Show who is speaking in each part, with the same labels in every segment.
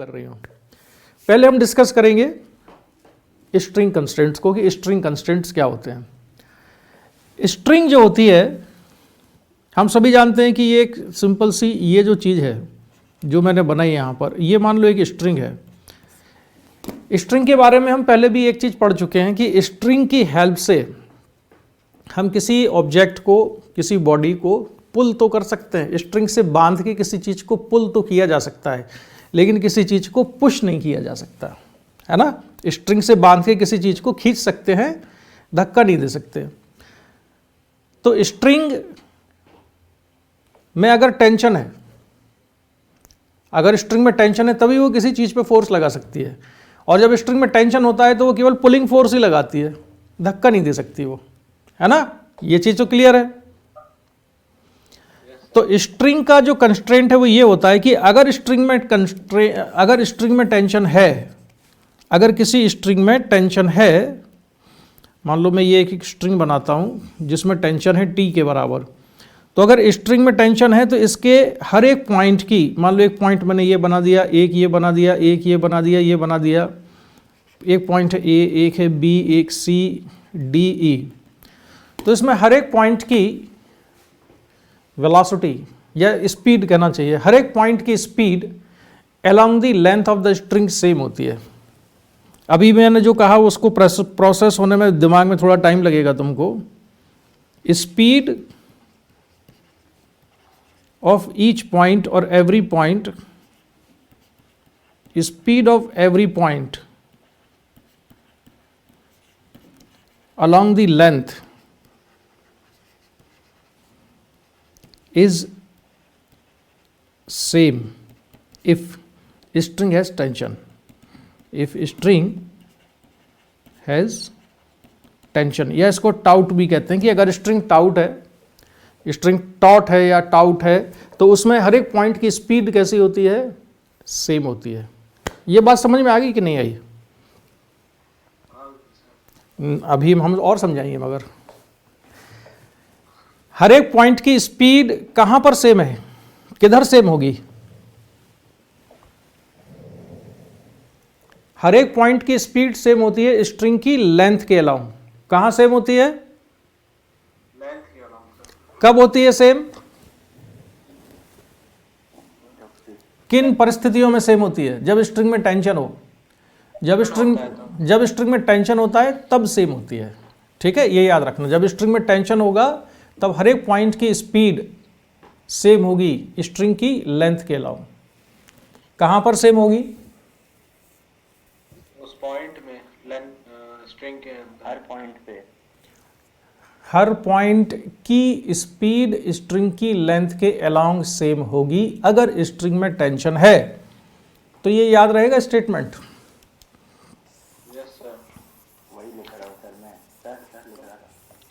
Speaker 1: कर रही हूँ। पहले हम डिस्कस करेंगे स्ट्रिंग कंस्ट्रेंट्स को कि स्ट्रिंग कंस्ट्रेंट्स क्या होते हैं। स्ट्रिंग जो होती है हम सभी जानते हैं कि ये एक सिंपल सी ये जो चीज़ है जो मैंने बनाई यहाँ पर, ये मान लो एक स्ट्रिंग है। स्ट्रिंग के बारे में हम पहले भी एक चीज़ पढ़ चुके हैं कि स्ट्रिंग की हेल्प से हम किसी ऑब्जेक्ट को, किसी बॉडी को पुल तो कर सकते हैं। स्ट्रिंग से बांध के किसी चीज़ को पुल तो किया जा सकता है, लेकिन किसी चीज़ को पुश नहीं किया जा सकता, है ना। स्ट्रिंग से बांध के किसी चीज़ को खींच सकते हैं, धक्का नहीं दे सकते। तो स्ट्रिंग में अगर टेंशन है, अगर स्ट्रिंग में टेंशन है तभी वो किसी चीज़ पे फोर्स लगा सकती है, और जब स्ट्रिंग में टेंशन होता है तो वो केवल पुलिंग फोर्स ही लगाती है, धक्का नहीं दे सकती वो, है ना। ये चीज़ तो क्लियर है। तो स्ट्रिंग का जो कंस्ट्रेंट है वो ये होता है कि अगर स्ट्रिंग में टेंशन है, अगर किसी स्ट्रिंग में टेंशन है, मान लो मैं ये एक स्ट्रिंग बनाता हूँ जिसमें टेंशन है T के बराबर, तो अगर स्ट्रिंग में टेंशन है तो इसके हर एक पॉइंट की, मान लो एक पॉइंट मैंने ये बना दिया, एक ये बना दिया, एक ये बना दिया, ये बना दिया, एक पॉइंट है A, एक है B, एक C, D, E, तो इसमें हर एक पॉइंट की वेलोसिटी या स्पीड कहना चाहिए, हर एक पॉइंट की speed along the length of the string same होती है। अभी मैंने जो कहा उसको प्रोसेस होने में दिमाग में थोड़ा टाइम लगेगा तुमको। स्पीड ऑफ ईच पॉइंट और every point, speed of every point along the length is same if string has tension. If string has tension, या इसको टाउट भी कहते हैं कि अगर स्ट्रिंग टाउट है, स्ट्रिंग टॉट है या टाउट है, तो उसमें हर एक पॉइंट की स्पीड कैसी होती है, सेम होती है। ये बात समझ में आ गई कि नहीं आई? अभी हम और समझाएंगे, मगर हर एक पॉइंट की स्पीड कहां पर सेम है, किधर सेम होगी? हर एक पॉइंट की स्पीड सेम होती है स्ट्रिंग की लेंथ के अलाउंग। कहां सेम होती है? लेंथ के अलाउंग। कब होती है सेम? किन परिस्थितियों में सेम होती है? जब स्ट्रिंग में टेंशन हो, जब स्ट्रिंग में टेंशन होता है तब सेम होती है। ठीक है, ये याद रखना, जब स्ट्रिंग में टेंशन होगा तब हर एक पॉइंट की स्पीड सेम होगी स्ट्रिंग की लेंथ के अलावा। कहां पर सेम होगी?
Speaker 2: उस पॉइंट में, स्ट्रिंग के हर पॉइंट पे,
Speaker 1: हर पॉइंट की स्पीड स्ट्रिंग की लेंथ के अलोंग सेम होगी अगर स्ट्रिंग में टेंशन है। तो ये याद रहेगा स्टेटमेंट।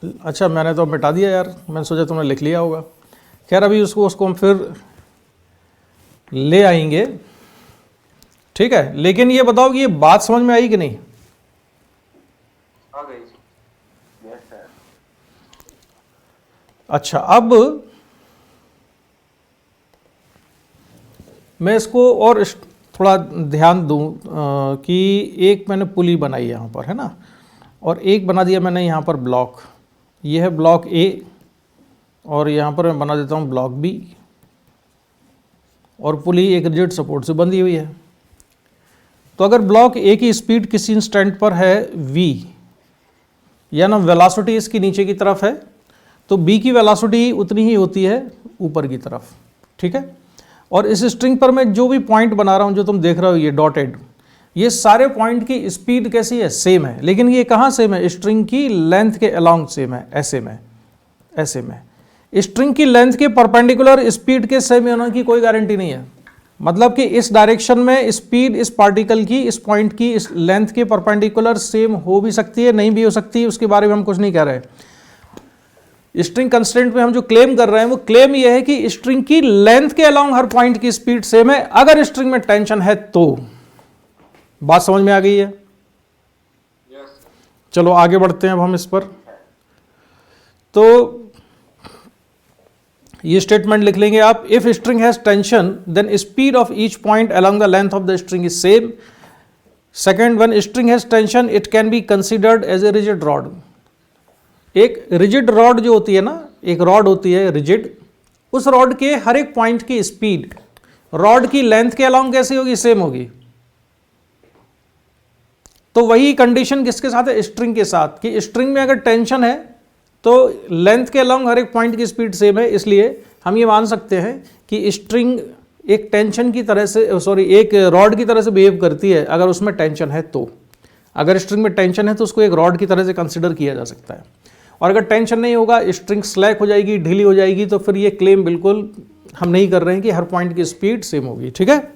Speaker 1: अच्छा, मैंने तो मिटा दिया यार, मैंने सोचा तुमने लिख लिया होगा। खैर, अभी उसको हम फिर ले आएंगे, ठीक है। लेकिन ये बताओ कि ये बात समझ में आई कि नहीं?
Speaker 2: आ गई। Yes sir.
Speaker 1: अच्छा, अब मैं इसको और थोड़ा ध्यान दूं कि एक मैंने पुली बनाई यहाँ पर, है ना, और एक बना दिया मैंने यहाँ पर ब्लॉक। ये है ब्लॉक ए, और यहाँ पर मैं बना देता हूँ ब्लॉक बी, और पुली एक रिजिड सपोर्ट से बंधी हुई है। तो अगर ब्लॉक ए की स्पीड किसी इंस्टेंट पर है v, या ना वेलोसिटी इसकी नीचे की तरफ है, तो b की वेलोसिटी उतनी ही होती है ऊपर की तरफ, ठीक है। और इस स्ट्रिंग पर मैं जो भी पॉइंट बना रहा हूँ, जो तुम देख रहे हो ये डॉटेड, ये सारे पॉइंट की स्पीड कैसी है, सेम है। लेकिन ये कहाँ सेम है? स्ट्रिंग की लेंथ के अलोंग सेम है, ऐसे में, ऐसे में। स्ट्रिंग की लेंथ के परपेंडिकुलर स्पीड के सेम होने की कोई गारंटी नहीं है। मतलब कि इस डायरेक्शन में स्पीड इस पार्टिकल की, इस पॉइंट की, इस लेंथ के परपेंडिकुलर सेम हो भी सकती है, नहीं भी हो सकती है, उसके बारे में हम कुछ नहीं कह रहे। स्ट्रिंग कंस्ट्रेंट में हम जो क्लेम कर रहे हैं वो क्लेम ये है कि स्ट्रिंग की लेंथ के अलोंग हर पॉइंट की स्पीड सेम है अगर स्ट्रिंग में टेंशन है तो। बात समझ में आ गई है?
Speaker 2: yes.
Speaker 1: चलो आगे बढ़ते हैं अब हम इस पर। तो ये स्टेटमेंट लिख लेंगे आप, if string has tension then speed of each point along the length of the string is same. Second, when string has tension it can be considered as a rigid rod. एक rigid rod जो होती है ना, एक rod होती है rigid, उस rod के हर एक पॉइंट की स्पीड रॉड की लेंथ के अलोंग कैसी होगी, सेम होगी। तो वही कंडीशन किसके साथ है, स्ट्रिंग के साथ, कि स्ट्रिंग में अगर टेंशन है तो लेंथ के अलोंग हर एक पॉइंट की स्पीड सेम है। इसलिए हम ये मान सकते हैं कि स्ट्रिंग एक टेंशन की तरह से, सॉरी, एक रॉड की तरह से बिहेव करती है अगर उसमें टेंशन है तो। अगर स्ट्रिंग में टेंशन है तो उसको एक रॉड की तरह से कंसिडर किया जा सकता है, और अगर टेंशन नहीं होगा, स्ट्रिंग स्लैक हो जाएगी, ढीली हो जाएगी, तो फिर ये क्लेम बिल्कुल हम नहीं कर रहे हैं कि हर पॉइंट की स्पीड सेम होगी। ठीक है,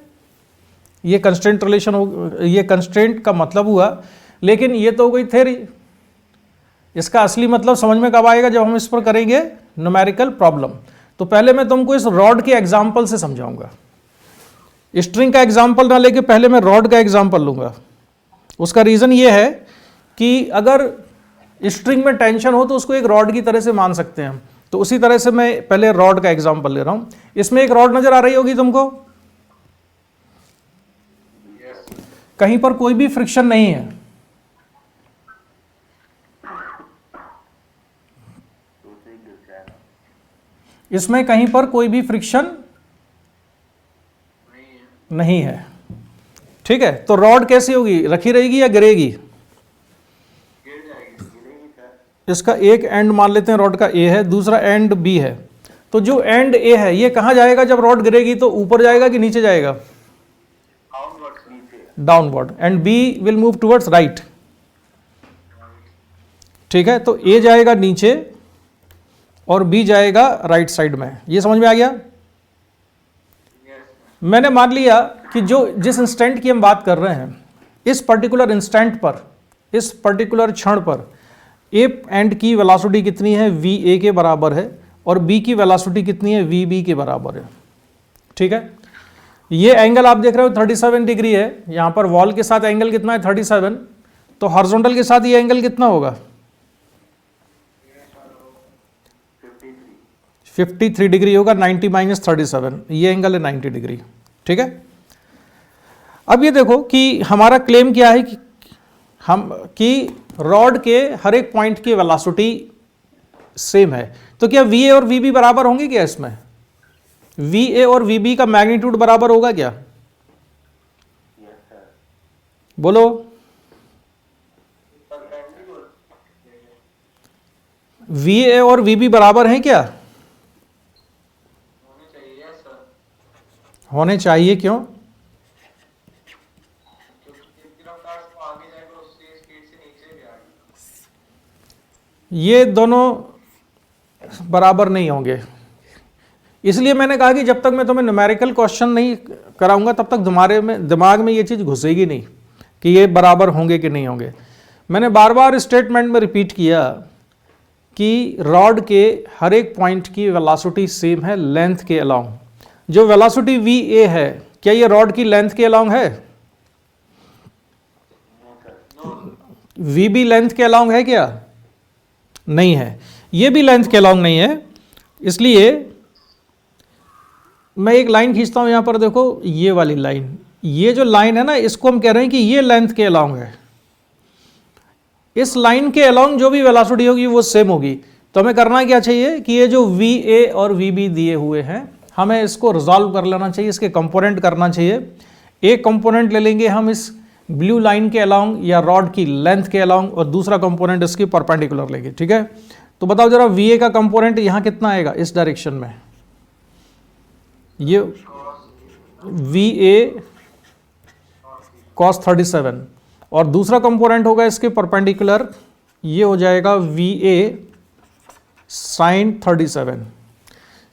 Speaker 1: ये कंस्ट्रेंट रिलेशन हो, ये कंस्ट्रेंट का मतलब हुआ। लेकिन ये तो हो गई थ्योरी, इसका असली मतलब समझ में कब आएगा, जब हम इस पर करेंगे न्यूमेरिकल प्रॉब्लम। तो पहले मैं तुमको इस रॉड के एग्जाम्पल से समझाऊंगा। स्ट्रिंग का एग्जाम्पल ना लेके पहले मैं रॉड का एग्जाम्पल लूंगा। उसका रीजन ये है कि अगर स्ट्रिंग में टेंशन हो तो उसको एक रॉड की तरह से मान सकते हैं हम। तो उसी तरह से मैं पहले रॉड का एग्जाम्पल ले रहा हूं। इसमें एक रॉड नजर आ रही होगी तुमको, कहीं पर कोई भी फ्रिक्शन नहीं है, इसमें कहीं पर कोई भी फ्रिक्शन नहीं है। ठीक है, तो रॉड कैसी होगी, रखी रहेगी या गिरेगी? इसका एक एंड मान लेते हैं रॉड का ए है, दूसरा एंड बी है। तो जो एंड ए है ये कहां जाएगा जब रॉड गिरेगी, तो ऊपर जाएगा कि नीचे जाएगा? Downward. And B will move towards right. ठीक है, तो ए जाएगा नीचे और बी जाएगा राइट साइड में। ये समझ में आ गया? मैंने मान लिया कि जो जिस इंस्टेंट की हम बात कर रहे हैं, इस पर्टिकुलर इंस्टेंट पर, इस पर्टिकुलर क्षण पर ए एंड की वेलोसिटी कितनी है, वी ए के बराबर है, और बी की वेलोसिटी कितनी है, वी बी के बराबर है। ठीक है, ये एंगल आप देख रहे हो 37 डिग्री है। यहां पर वॉल के साथ एंगल कितना है, 37। तो हॉरिजॉन्टल के साथ ये एंगल कितना होगा, 53 डिग्री होगा। 90 माइनस 37, ये एंगल है 90 डिग्री। ठीक है, अब ये देखो कि हमारा क्लेम क्या है कि रॉड के हर एक पॉइंट की वेलोसिटी सेम है। तो क्या वी ए और वी बी बराबर होंगे क्या? इसमें वी ए और वी बी का मैग्नीट्यूड बराबर होगा क्या? बोलो। वी ए और वी बी बराबर हैं क्या? होने चाहिए। क्यों? ये दोनों बराबर नहीं होंगे। इसलिए मैंने कहा कि जब तक मैं तुम्हें न्यूमेरिकल क्वेश्चन नहीं कराऊंगा तब तक तुम्हारे में दिमाग में ये चीज़ घुसेगी नहीं कि ये बराबर होंगे कि नहीं होंगे। मैंने बार बार स्टेटमेंट में रिपीट किया कि रॉड के हर एक पॉइंट की वेलोसिटी सेम है लेंथ के अलोंग। जो वेलोसिटी वी ए है, क्या ये रॉड की लेंथ के अलोंग है? वी बी लेंथ के अलोंग है क्या? नहीं है। ये भी लेंथ के अलोंग नहीं है। इसलिए मैं एक लाइन खींचता हूं यहां पर, देखो ये वाली लाइन, ये जो लाइन है ना, इसको हम कह रहे हैं कि ये लेंथ के अलोंग है। इस लाइन के अलोंग जो भी वेलोसिटी होगी वो सेम होगी। तो हमें करना क्या चाहिए कि ये जो वी ए और वी बी दिए हुए हैं, हमें इसको रिजॉल्व कर लेना चाहिए, इसके कंपोनेंट करना चाहिए। एक कंपोनेंट ले लेंगे हम इस ब्लू लाइन के अलोंग या रॉड की लेंथ के अलोंग, और दूसरा कंपोनेंट इसकी परपेंडिकुलर लेंगे। ठीक है, तो बताओ जरा वी ए का कंपोनेंट यहां कितना आएगा इस डायरेक्शन में? ये वी ए कॉस 37, और दूसरा कंपोनेंट होगा इसके परपेंडिकुलर, ये हो जाएगा V A sine 37।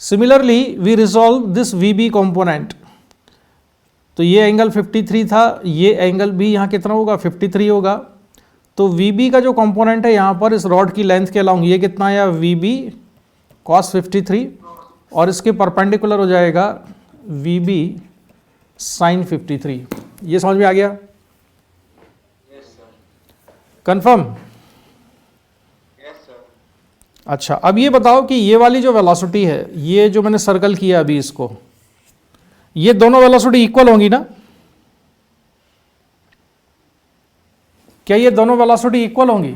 Speaker 1: Similarly we resolve this V B component. तो ये एंगल 53 था, ये एंगल भी यहाँ कितना होगा, 53 होगा। तो वी बी का जो कंपोनेंट है यहाँ पर इस रॉड की लेंथ के अलोंग, ये कितना आया, वी बी कॉस 53, और इसके परपेंडिकुलर हो जाएगा वी बी साइन 53। ये समझ में आ गया? कंफर्म? अच्छा, अब ये बताओ कि ये वाली जो वेलोसिटी है, ये जो मैंने सर्कल किया अभी इसको, ये दोनों वेलोसिटी इक्वल होंगी ना? क्या ये दोनों वेलोसिटी इक्वल होंगी?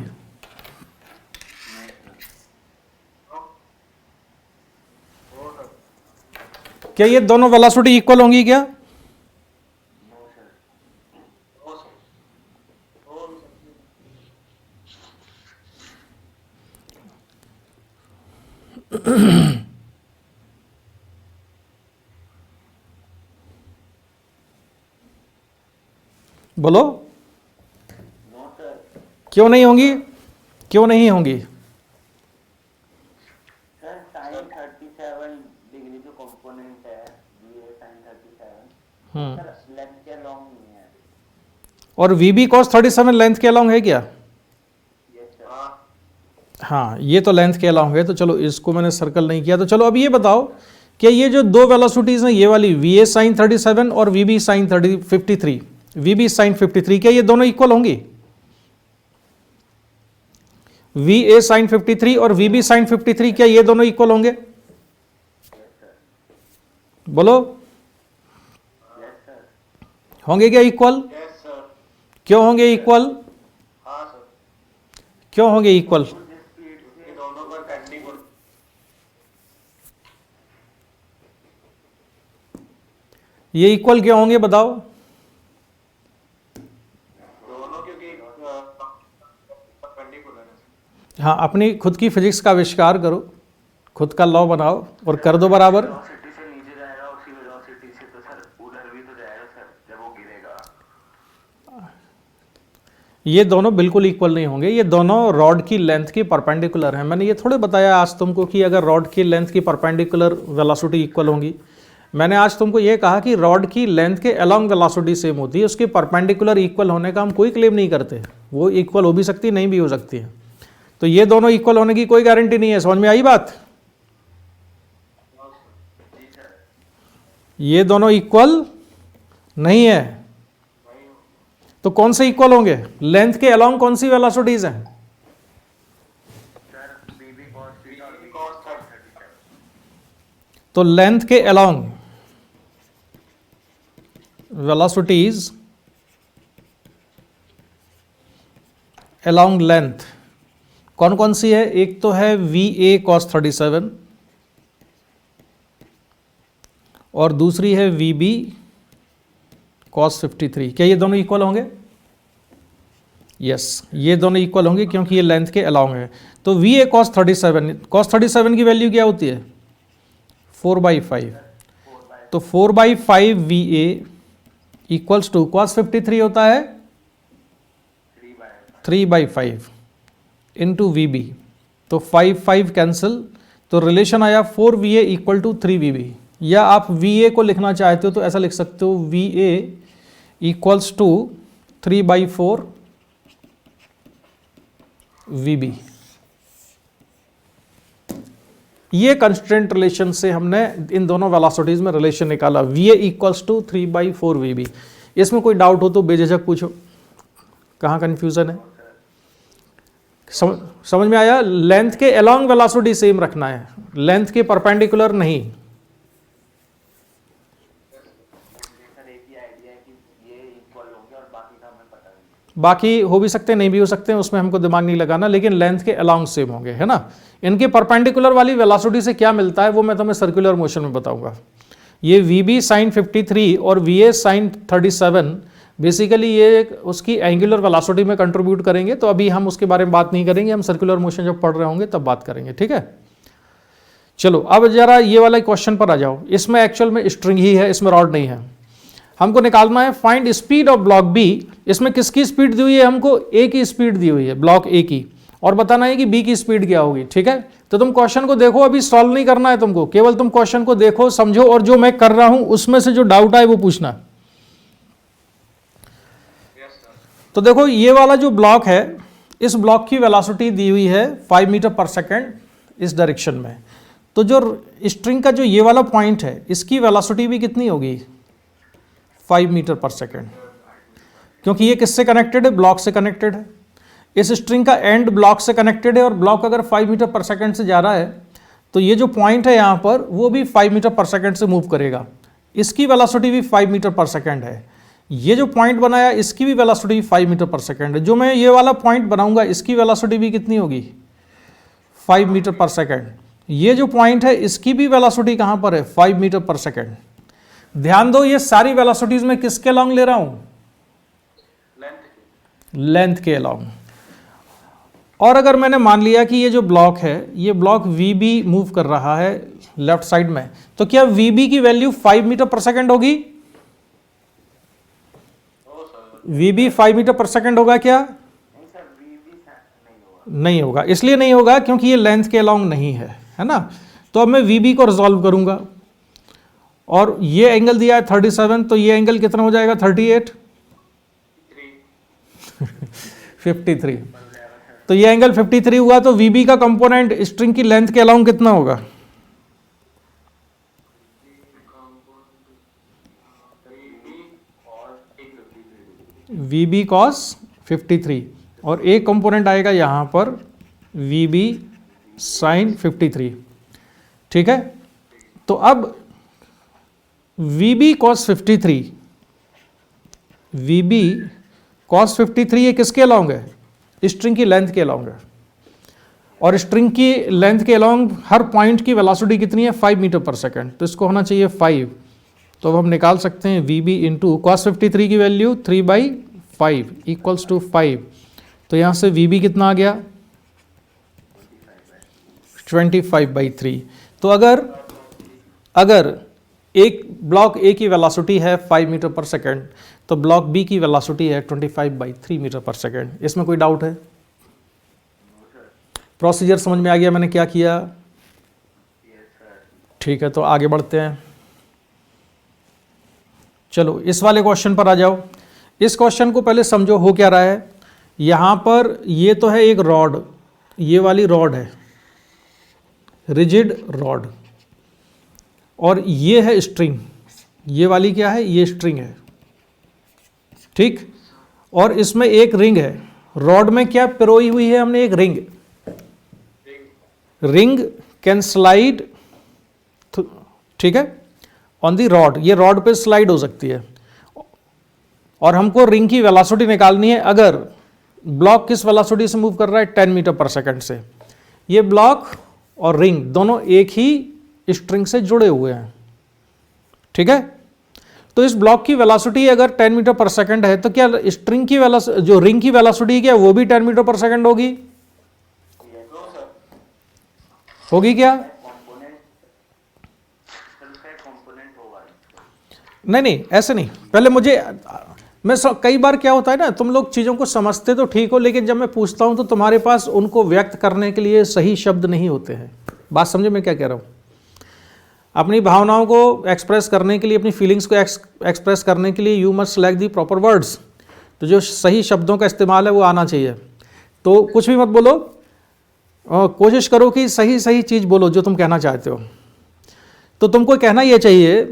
Speaker 1: क्या ये दोनों वेलोसिटी इक्वल होंगी क्या? बोलो,
Speaker 2: नो सर।
Speaker 1: क्यों नहीं होंगी? क्यों नहीं होंगी?
Speaker 2: सर साइन 37 डिग्री जो कंपोनेंट है, ये साइन 37 सर लेंथ के अलोंग नहीं है।
Speaker 1: और वी बी कॉस 37 लेंथ के अलोंग है क्या?
Speaker 2: Yes sir.
Speaker 1: हाँ, ये तो लेंथ के अलोंग है, तो चलो इसको मैंने सर्कल नहीं किया। तो चलो अब ये बताओ कि ये जो दो वेलोसिटीज हैं, ये वाली वी ए साइन 37 और V B sine 53, V B sine 53, क्या ये दोनों इक्वल होंगी? वी ए साइन 53 और वी बी साइन 53, क्या ये दोनों इक्वल होंगे? बोलो,
Speaker 2: यस सर।
Speaker 1: होंगे क्या इक्वल?
Speaker 2: Yes sir.
Speaker 1: क्यों होंगे इक्वल?
Speaker 2: हाँ सर।
Speaker 1: क्यों होंगे इक्वल?
Speaker 2: स्पीड से दोनों पर परपेंडिकुलर।
Speaker 1: ये इक्वल क्यों होंगे बताओ?
Speaker 2: दोनों क्योंकि परपेंडिकुलर है।
Speaker 1: हाँ, अपनी खुद की फिजिक्स का आविष्कार करो, खुद का लॉ बनाओ और कर दो बराबर।
Speaker 2: वेलोसिटी से नीचे जाएगा, उसी वेलोसिटी से तो सर उधर भी तो जाएगा सर जब वो गिरेगा।
Speaker 1: ये दोनों बिल्कुल इक्वल नहीं होंगे, ये दोनों रॉड की लेंथ की परपेंडिकुलर हैं। मैंने ये थोड़े बताया आज तुमको कि अगर रॉड की लेंथ की परपेंडिकुलर वेलोसिटी इक्वल होंगी। मैंने आज तुमको ये कहा कि रॉड की लेंथ के अलोंग वेलोसिटी सेम होती है, उसकी परपेंडिकुलर इक्वल होने का हम कोई क्लेम नहीं करते। वो इक्वल हो भी सकती है, नहीं भी हो सकती है। तो ये दोनों इक्वल होने की कोई गारंटी नहीं है। समझ में आई बात? ये दोनों इक्वल नहीं है, तो कौन से इक्वल होंगे? लेंथ के अलोंग कौन सी वेलोसिटीज हैं?
Speaker 2: सर बीबी कॉस 37।
Speaker 1: तो लेंथ के अलोंग वेलोसिटीज अलोंग लेंथ कौन कौन सी है? एक तो है वी ए कॉस 37 और दूसरी है वी बी कॉस 53। क्या ये दोनों इक्वल होंगे? यस, ये दोनों इक्वल होंगे क्योंकि ये लेंथ के अलोंग है। तो वी ए कॉस 37 की वैल्यू क्या होती है? 4/5। तो 4/5 V A equals to cos 53 होता है 3/5 इंटू वी बी। तो 5 कैंसिल, तो रिलेशन आया 4VA इक्वल टू 3VB। या आप VA को लिखना चाहते हो तो ऐसा लिख सकते हो VA इक्वल्स टू 3/4 VB। ये कंस्ट्रेंट रिलेशन से हमने इन दोनों वेलोसिटीज में रिलेशन निकाला, VA इक्वल्स टू 3/4 VB। इसमें कोई डाउट हो तो बेझिझक पूछो, कहाँ कंफ्यूजन है? समझ में आया? लेंथ के अलोंग वेलोसिटी सेम रखना है, लेंथ के परपेंडिकुलर नहीं।
Speaker 2: सर एक ही आइडिया है कि ये इक्वल होंगे और बाकी का हमें पता नहीं।
Speaker 1: बाकी हो भी सकते हैं, नहीं भी हो सकते हैं, उसमें हमको दिमाग नहीं लगाना, लेकिन लेंथ के अलोंग सेम होंगे, है ना। इनके परपेंडिकुलर वाली वेलोसिटी से क्या मिलता है वो मैं तुम्हें सर्कुलर मोशन में बताऊंगा। ये VB साइन 53 और VA साइन 37 बेसिकली ये उसकी एंगुलर वेलोसिटी में कंट्रीब्यूट करेंगे। तो अभी हम उसके बारे में बात नहीं करेंगे, हम सर्कुलर मोशन जब पढ़ रहे होंगे तब बात करेंगे, ठीक है। चलो अब जरा ये वाला क्वेश्चन पर आ जाओ। इसमें एक्चुअल में स्ट्रिंग ही है, इसमें रॉड नहीं है। हमको निकालना है find speed of block B. इसमें किसकी स्पीड दी हुई है? हमको ए की स्पीड दी हुई है, ब्लॉक ए की, और बताना है कि बी की स्पीड क्या होगी, ठीक है। तो तुम क्वेश्चन को देखो, अभी सॉल्व नहीं करना है तुमको, केवल तुम क्वेश्चन को देखो, समझो, और जो मैं कर रहा हूं उसमें से जो डाउट आए वो पूछना। तो देखो ये वाला जो ब्लॉक है, इस ब्लॉक की वेलोसिटी दी हुई है 5 मीटर पर सेकेंड इस डायरेक्शन में। तो जो स्ट्रिंग का जो ये वाला पॉइंट है, इसकी वेलोसिटी भी कितनी होगी? 5 मीटर पर सेकेंड, क्योंकि ये किससे कनेक्टेड है? ब्लॉक से कनेक्टेड है। इस स्ट्रिंग का एंड ब्लॉक से कनेक्टेड है और ब्लॉक अगर 5 मीटर पर सेकंड से जा रहा है तो ये जो पॉइंट है यहाँ पर वो भी 5 मीटर पर सेकंड से मूव करेगा। इसकी वेलोसिटी भी 5 मीटर पर सेकंड है। ये जो पॉइंट बनाया इसकी भी वेलोसिटी 5 मीटर पर सेकंड है। जो मैं ये वाला पॉइंट बनाऊंगा इसकी वेलोसिटी भी कितनी होगी, 5 मीटर पर सेकंड। ये जो पॉइंट है इसकी भी वेलोसिटी कहाँ पर है, 5 मीटर पर सेकंड। ध्यान दो ये सारी वेलोसिटीज में किसके अलॉन्ग ले रहा हूं, लेंथ के अलॉन्ग। और अगर मैंने मान लिया कि ये जो ब्लॉक है ये ब्लॉक VB मूव कर रहा है लेफ्ट साइड में, तो क्या VB की वैल्यू 5 मीटर पर सेकंड होगी? VB 5 मीटर पर सेकंड होगा क्या? नहीं होगा। इसलिए नहीं होगा क्योंकि ये लेंथ के अलॉन्ग नहीं है ना। तो अब मैं VB को रिजॉल्व करूंगा और ये एंगल दिया है 37, तो ये एंगल कितना हो जाएगा, 38 53। तो ये एंगल 53 हुआ। तो VB का कंपोनेंट स्ट्रिंग की लेंथ के अलॉन्ग कितना होगा, VB cos 53, और एक कंपोनेंट आएगा यहां पर VB sin 53। ठीक है, तो अब VB cos 53, VB cos 53 ये किसके अलॉन्ग है, स्ट्रिंग की लेंथ के अलॉन्ग है। और स्ट्रिंग की लेंथ के अलॉन्ग हर पॉइंट की वेलोसिटी कितनी है, 5 मीटर पर सेकंड। तो इसको होना चाहिए 5। तो अब हम निकाल सकते हैं VB इंटू कॉस 53 की वैल्यू 3/5 इक्वल्स टू 5। तो यहाँ से VB कितना आ गया, 25/3। तो अगर एक ब्लॉक A की वेलोसिटी है 5 मीटर पर सेकंड, तो ब्लॉक B की वेलोसिटी है 25/3 मीटर पर सेकंड। इसमें कोई डाउट है? प्रोसीजर समझ में आ गया मैंने क्या किया? ठीक है, तो आगे बढ़ते हैं। चलो इस वाले क्वेश्चन पर आ जाओ। इस क्वेश्चन को पहले समझो हो क्या रहा है। यहाँ पर ये तो है एक रॉड, ये वाली रॉड है रिजिड रॉड, और ये है स्ट्रिंग, ये वाली क्या है, ये स्ट्रिंग है। ठीक, और इसमें एक रिंग है। रॉड में क्या पिरोई हुई है हमने, एक रिंग कैन स्लाइड, ठीक है, ऑन दी रॉड। ये रॉड पे स्लाइड हो सकती है। और हमको रिंग की वेलोसिटी निकालनी है। अगर ब्लॉक किस वेलोसिटी से मूव कर रहा है, 10 मीटर पर सेकंड से। ये ब्लॉक और रिंग दोनों एक ही स्ट्रिंग से जुड़े हुए हैं। ठीक है, तो इस ब्लॉक की वेलोसिटी अगर 10 मीटर पर सेकंड है, तो क्या स्ट्रिंग की वेलोसिटी, जो रिंग की वेलोसिटी क्या वो भी 10 मीटर पर सेकंड होगी? होगी क्या? नहीं, ऐसे नहीं। पहले कई बार क्या होता है ना, तुम लोग चीज़ों को समझते तो ठीक हो, लेकिन जब मैं पूछता हूं तो तुम्हारे पास उनको व्यक्त करने के लिए सही शब्द नहीं होते हैं। बात समझे मैं क्या कह रहा हूं? अपनी भावनाओं को एक्सप्रेस करने के लिए, अपनी फीलिंग्स को एक्सप्रेस करने के लिए you must select the proper words. तो जो सही शब्दों का इस्तेमाल है वो आना चाहिए। तो कुछ भी मत बोलो, कोशिश करो कि सही चीज़ बोलो जो तुम कहना चाहते हो। तो तुमको कहना यह चाहिए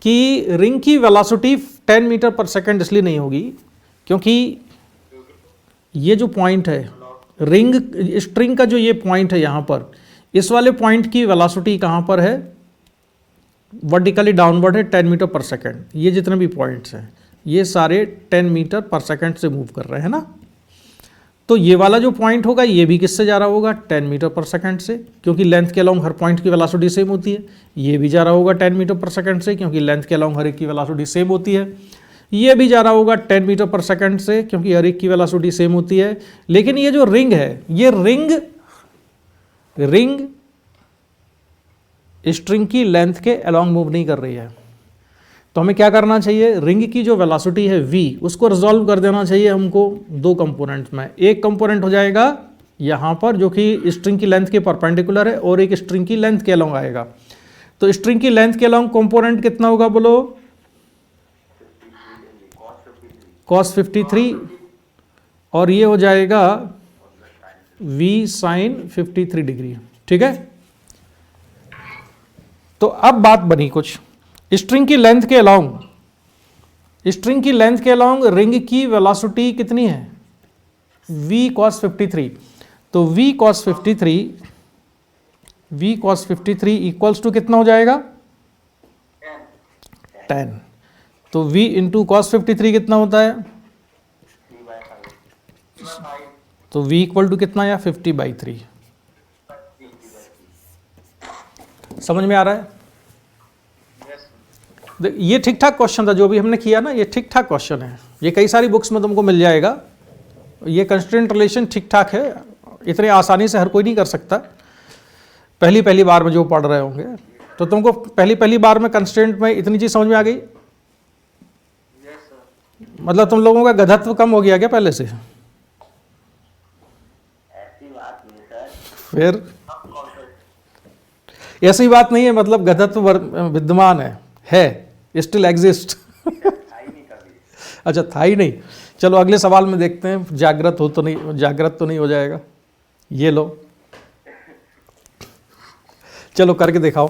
Speaker 1: कि रिंग की वेलोसिटी 10 मीटर पर सेकंड इसलिए नहीं होगी क्योंकि ये जो पॉइंट है स्ट्रिंग का जो ये पॉइंट है यहाँ पर, इस वाले पॉइंट की वेलोसिटी कहाँ पर है, वर्टिकली डाउनवर्ड है 10 मीटर पर सेकंड। ये जितने भी पॉइंट्स हैं ये सारे 10 मीटर पर सेकंड से मूव कर रहे हैं ना। तो ये वाला जो पॉइंट होगा ये भी किससे जा रहा होगा, 10 मीटर पर सेकंड से, क्योंकि लेंथ के अलॉन्ग हर पॉइंट की वेलोसिटी सेम होती है। ये भी जा रहा होगा 10 मीटर पर सेकंड से, क्योंकि लेंथ के अलॉन्ग हर एक की वेलोसिटी सेम होती है। ये भी जा रहा होगा 10 मीटर पर सेकंड से, क्योंकि हर एक की वेलोसिटी सेम होती है। लेकिन ये जो रिंग है, ये रिंग स्ट्रिंग की लेंथ के अलॉन्ग मूव नहीं कर रही है। तो हमें क्या करना चाहिए, रिंग की जो वेलोसिटी है v, उसको रिजॉल्व कर देना चाहिए हमको दो कंपोनेंट्स में। एक कंपोनेंट हो जाएगा यहाँ पर जो कि स्ट्रिंग की लेंथ के परपेंडिकुलर है, और एक स्ट्रिंग की लेंथ के अलॉन्ग आएगा। तो स्ट्रिंग की लेंथ के अलॉन्ग कंपोनेंट कितना होगा बोलो, cos 53, और ये हो जाएगा v sin 53 डिग्री। ठीक है, तो अब बात बनी कुछ, स्ट्रिंग की लेंथ के अलॉन्ग रिंग की वेलोसिटी कितनी है, v cos 53, तो v cos 53 इक्वल्स टू कितना हो जाएगा 10। तो v इंटू कॉस 53 कितना होता है,
Speaker 2: 3/5
Speaker 1: तो v इक्वल टू कितना या 50/3। समझ में आ रहा है? ये ठीक ठाक क्वेश्चन था जो भी हमने किया ना, ये ठीक ठाक क्वेश्चन है, ये कई सारी बुक्स में तुमको मिल जाएगा। ये कंस्ट्रेंट रिलेशन ठीक ठाक है, इतने आसानी से हर कोई नहीं कर सकता। पहली बार में जो पढ़ रहे होंगे तो तुमको पहली बार में कंस्ट्रेंट में इतनी चीज समझ में आ गई। मतलब तुम लोगों का गधत्व कम हो गया क्या पहले से?
Speaker 2: ऐसी बात नहीं सर।
Speaker 1: फिर ऐसी बात नहीं है, मतलब गधत्व विद्यमान है स्टिल एग्जिस्ट। अच्छा था ही नहीं। चलो अगले सवाल में देखते हैं, जागृत तो नहीं हो जाएगा। ये लो, चलो करके दिखाओ।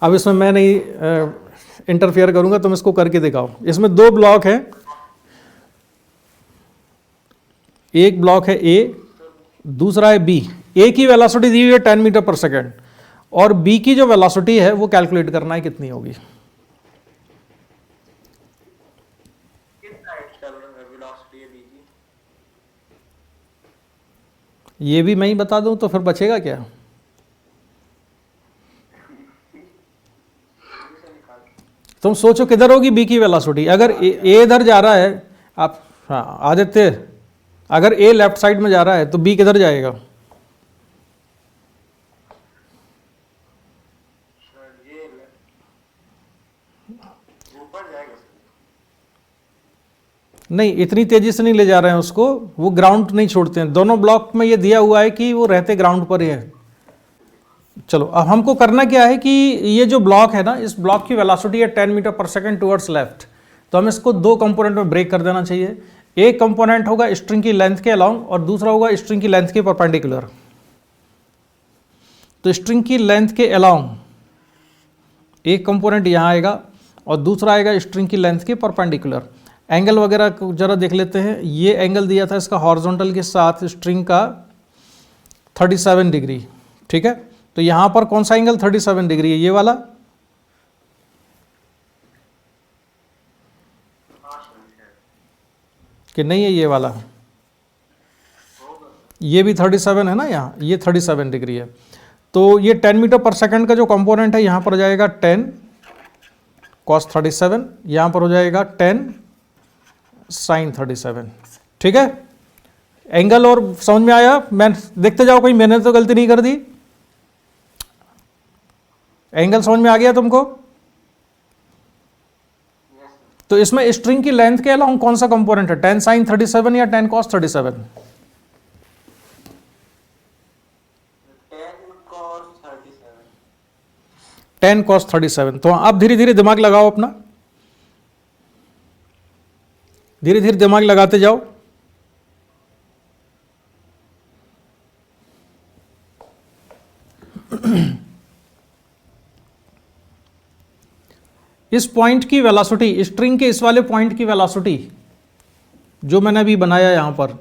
Speaker 1: अब इसमें मैं नहीं इंटरफेयर करूंगा, तुम इसको करके दिखाओ। इसमें 2 ब्लॉक हैं, एक ब्लॉक है ए, दूसरा है बी। ए की वेलोसिटी दी हुई है 10 मीटर पर सेकेंड और बी की जो वेलोसिटी है वो कैलकुलेट करना है कितनी होगी। ये भी मैं ही बता दूं तो फिर बचेगा क्या? तुम सोचो किधर होगी बी की वेलोसिटी। अगर ए इधर जा रहा है, आप हाँ आदित्य, अगर ए लेफ्ट साइड में जा रहा है तो बी किधर जाएगा? नहीं, इतनी तेजी से नहीं ले जा रहे हैं उसको, वो ग्राउंड नहीं छोड़ते हैं। दोनों ब्लॉक में ये दिया हुआ है कि वो रहते ग्राउंड पर ही है। चलो अब हमको करना क्या है कि ये जो ब्लॉक है ना, इस ब्लॉक की वेलोसिटी है 10 मीटर पर सेकंड टुवर्ड्स लेफ्ट। तो हम इसको 2 कंपोनेंट में ब्रेक कर देना चाहिए। एक कंपोनेंट होगा स्ट्रिंग की लेंथ के अलोंग और दूसरा होगा स्ट्रिंग की लेंथ के परपेंडिकुलर। तो स्ट्रिंग की लेंथ के अलोंग एक कंपोनेंट यहाँ आएगा और दूसरा आएगा स्ट्रिंग की लेंथ के परपेंडिकुलर। एंगल वगैरह जरा देख लेते हैं। ये एंगल दिया था इसका हॉरिजॉन्टल के साथ स्ट्रिंग का 37 डिग्री, ठीक है। तो यहां पर कौन सा एंगल 37 डिग्री है? ये वाला। कि नहीं है ये वाला? ये भी 37 है ना, यहाँ ये 37 डिग्री है। तो ये 10 मीटर पर सेकंड का जो कंपोनेंट है यहां पर हो जाएगा 10 cos 37, यहां पर हो जाएगा 10 sin 37, ठीक है। एंगल और समझ में आया? मैं देखते जाओ कहीं मैंने तो गलती नहीं कर दी। एंगल समझ में आ गया तुमको? तो इसमें स्ट्रिंग की लेंथ के अलावा कौन सा कंपोनेंट है? 10 sin 37 या 10 cos 37? 10 cos 37। तो अब धीरे धीरे दिमाग लगाओ अपना, धीरे धीरे दिमाग लगाते जाओ। इस पॉइंट की वेलोसिटी, स्ट्रिंग के इस वाले पॉइंट की वेलोसिटी जो मैंने अभी बनाया यहां पर,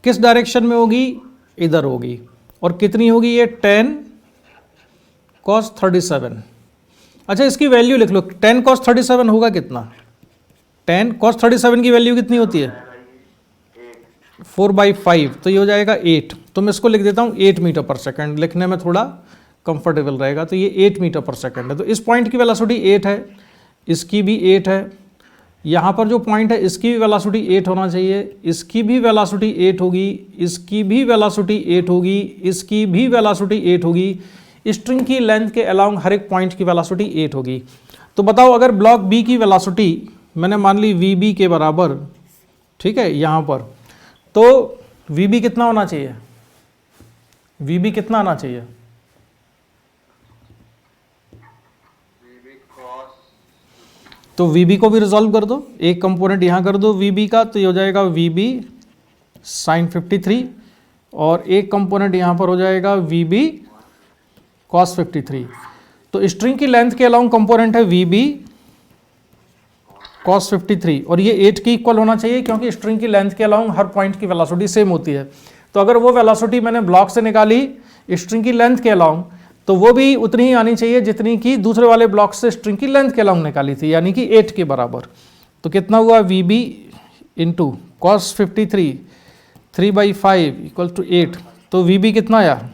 Speaker 1: किस डायरेक्शन में होगी? इधर होगी। और कितनी होगी ये? 10 cos 37। अच्छा इसकी वैल्यू लिख लो, 10 cos 37 होगा कितना? 10 cos 37 की वैल्यू कितनी होती है? 4/5। तो ये हो जाएगा 8। तो मैं इसको लिख देता हूँ 8 मीटर पर सेकंड, लिखने में थोड़ा कंफर्टेबल रहेगा। तो ये 8 मीटर पर सेकंड है। तो इस पॉइंट की वेलोसिटी 8 है, इसकी भी 8 है। यहाँ पर जो पॉइंट है इसकी भी वेलोसिटी 8 होना चाहिए, इसकी भी वेलोसिटी 8 होगी, इसकी भी वेलोसिटी 8 होगी, इसकी भी वेलोसिटी 8 होगी। स्ट्रिंग की लेंथ के अलोंग हर एक पॉइंट की वेलोसिटी 8 होगी। तो बताओ अगर ब्लॉक बी की वेलोसिटी मैंने मान ली वी के बराबर, ठीक है, यहाँ पर, तो वी कितना होना चाहिए? वी कितना आना चाहिए? तो वी को भी रिजॉल्व कर दो, एक कंपोनेंट यहाँ कर दो वी का, तो ये हो जाएगा वी sin 53 और एक कंपोनेंट यहाँ पर हो जाएगा वी cos 53। तो स्ट्रिंग की लेंथ के अलाउंग कंपोनेंट है वी cos 53 और ये 8 के इक्वल होना चाहिए क्योंकि स्ट्रिंग की लेंथ के अलाउंग हर पॉइंट की वेलोसिटी सेम होती है। तो अगर वो वेलोसिटी मैंने ब्लॉक से निकाली स्ट्रिंग की लेंथ के अलाउंग तो वो भी उतनी ही आनी चाहिए जितनी कि दूसरे वाले ब्लॉक से स्ट्रिंग की लेंथ के अलाउंग निकाली थी, यानी कि 8 के बराबर। तो कितना हुआ VB into cos 53 3/5 equal to 8। तो VB कितना आया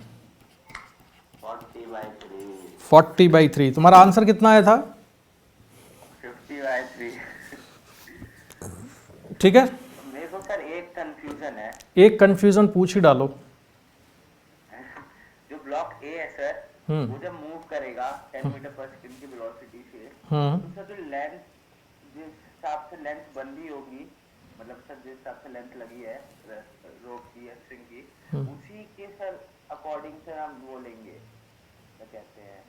Speaker 1: 40/3। तुम्हारा आंसर कितना आया था
Speaker 2: 50/3।
Speaker 1: ठीक है,
Speaker 2: मेरे को सर एक कंफ्यूजन है।
Speaker 1: एक कंफ्यूजन पूछ ही डालो।
Speaker 2: जो ब्लॉक ए है सर, वो जब मूव करेगा 10 मीटर पर सेकंड की वेलोसिटी से, तो सर जो लेंथ जिस हिसाब से लेंथ बंदी होगी, मतलब सर जिस हिसाब से लेंथ लगी है रोप की या स्ट्रिंग की, उसी के सर अकॉर्डिंग सर हम वो लेंगे, क्या कहते हैं,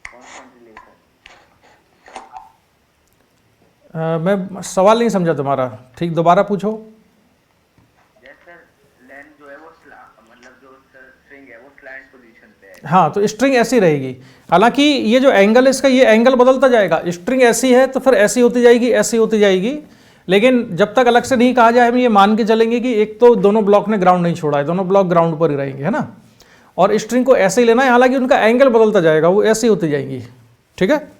Speaker 2: कांस्टेंट रिलेशन।
Speaker 1: मैं सवाल नहीं समझा तुम्हारा, ठीक दोबारा पूछो।
Speaker 2: जैसे लेंथ जो है वो मतलब जो स्ट्रिंग है वो स्लैंट पोजीशन पे है।
Speaker 1: हाँ, तो स्ट्रिंग ऐसी रहेगी। हालांकि ये जो एंगल है इसका, ये एंगल बदलता जाएगा। स्ट्रिंग ऐसी है तो फिर ऐसी होती जाएगी, ऐसी होती जाएगी। लेकिन जब तक अलग से नहीं कहा जाए हम ये मान के चलेंगे कि एक तो दोनों ब्लॉक ने ग्राउंड नहीं छोड़ा है, दोनों ब्लॉक ग्राउंड पर ही रहेंगे, है ना। और स्ट्रिंग को ऐसे ही लेना है, हालांकि उनका एंगल बदलता जाएगा, वो ऐसी होती जाएंगी। ठीक है।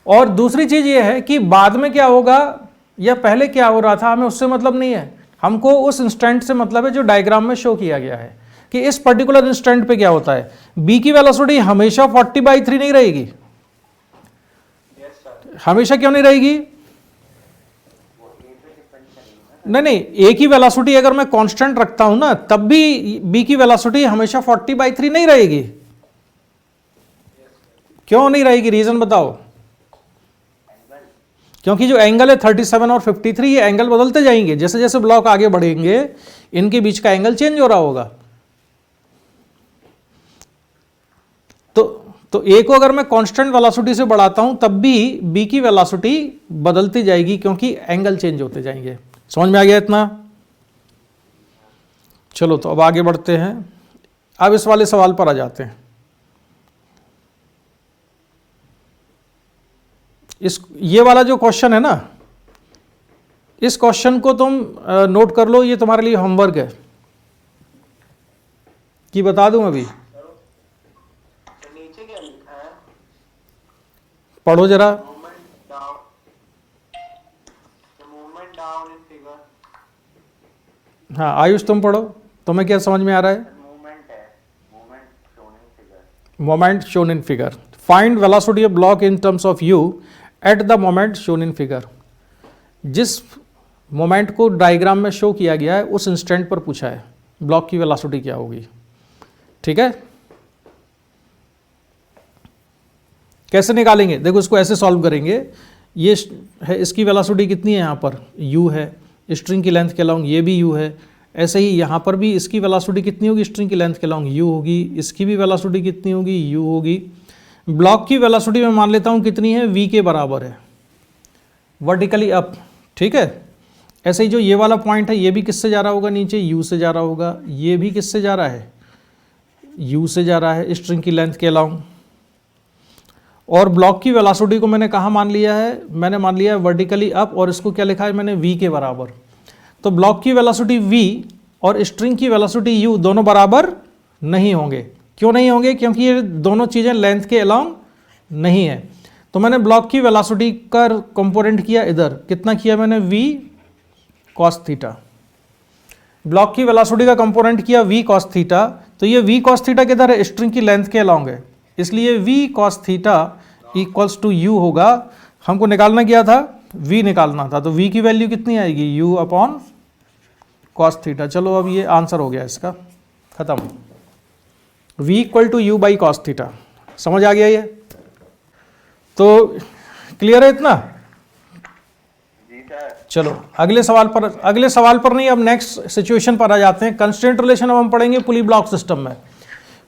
Speaker 1: और दूसरी चीज ये है कि बाद में क्या होगा या पहले क्या हो रहा था हमें उससे मतलब नहीं है। हमको उस इंस्टेंट से मतलब है जो डायग्राम में शो किया गया है कि इस पर्टिकुलर इंस्टेंट पे क्या होता है। बी की वेलोसिटी हमेशा 40/3 नहीं रहेगी। हमेशा क्यों नहीं रहेगी? नहीं, ए की वेलोसिटी अगर मैं कांस्टेंट रखता हूं ना तब भी बी की वेलोसिटी हमेशा 40/3 नहीं रहेगी। क्यों नहीं रहेगी? रीजन बताओ। क्योंकि जो एंगल है 37 और 53, ये एंगल बदलते जाएंगे। जैसे जैसे ब्लॉक आगे बढ़ेंगे इनके बीच का एंगल चेंज हो रहा होगा। तो ए को अगर मैं कांस्टेंट वेलोसिटी से बढ़ाता हूं तब भी बी की वेलोसिटी बदलती जाएगी क्योंकि एंगल चेंज होते जाएंगे। समझ में आ गया इतना? चलो तो अब आगे बढ़ते हैं। अब इस वाले सवाल पर आ जाते हैं। ये वाला जो क्वेश्चन है ना, इस क्वेश्चन को तुम नोट कर लो, ये तुम्हारे लिए होमवर्क है कि बता दूं अभी?
Speaker 2: नीचे क्या लिखा है?
Speaker 1: पढ़ो जरा।
Speaker 2: Movement down in figure.
Speaker 1: हाँ आयुष तुम पढ़ो, तुम्हें क्या समझ में आ रहा है?
Speaker 2: मूवमेंट है, movement shown in figure.
Speaker 1: Moment shown in figure. Find velocity of block in terms of you at the moment shown in figure. जिस मोमेंट को डायग्राम में शो किया गया है उस इंस्टेंट पर पूछा है ब्लॉक की वेलोसिटी क्या होगी। ठीक है, कैसे निकालेंगे? देखो इसको ऐसे सॉल्व करेंगे। ये है, इसकी वेलोसिटी कितनी है? यहाँ पर u है, स्ट्रिंग की लेंथ के अलाउंग ये भी u है। ऐसे ही यहाँ पर भी इसकी वेलोसिटी कितनी होगी? स्ट्रिंग की लेंथ के अलाउंग u होगी। इसकी भी वेलोसिटी कितनी होगी? u होगी। ब्लॉक की वेलोसिटी मैं मान लेता हूँ कितनी है? v के बराबर है, वर्टिकली अप। ठीक है, ऐसे ही जो ये वाला पॉइंट है ये भी किससे जा रहा होगा? नीचे u से जा रहा होगा। ये भी किससे जा रहा है? u से जा रहा है, स्ट्रिंग की लेंथ के अलाउंग। और ब्लॉक की वेलोसिटी को मैंने कहाँ मान लिया है? मैंने मान लिया है वर्टिकली अप, और इसको क्या लिखा है मैंने? v के बराबर। तो ब्लॉक की वेलोसिटी v और स्ट्रिंग की वेलोसिटी u दोनों बराबर नहीं होंगे। क्यों नहीं होंगे? क्योंकि ये दोनों चीज़ें लेंथ के अलाउंग नहीं है। तो मैंने ब्लॉक की वेलोसिटी का कंपोनेंट किया इधर, कितना किया मैंने? v cos theta. ब्लॉक की वेलोसिटी का कंपोनेंट किया v cos थीटा। तो ये v cos थीटा किधर है? स्ट्रिंग की लेंथ के अलाउंग है, इसलिए v cos theta equals to u होगा। हमको निकालना क्या था? v निकालना था। तो v की वैल्यू कितनी आएगी? u upon cos theta. चलो अब ये आंसर हो गया इसका, खत्म। v equal to u by cos theta. समझ आ गया ये? तो क्लियर है इतना?
Speaker 2: जी सर।
Speaker 1: चलो अगले सवाल पर नहीं, अब नेक्स्ट सिचुएशन पर आ जाते हैं। कंस्ट्रेंट रिलेशन अब हम पढ़ेंगे पुली ब्लॉक सिस्टम में।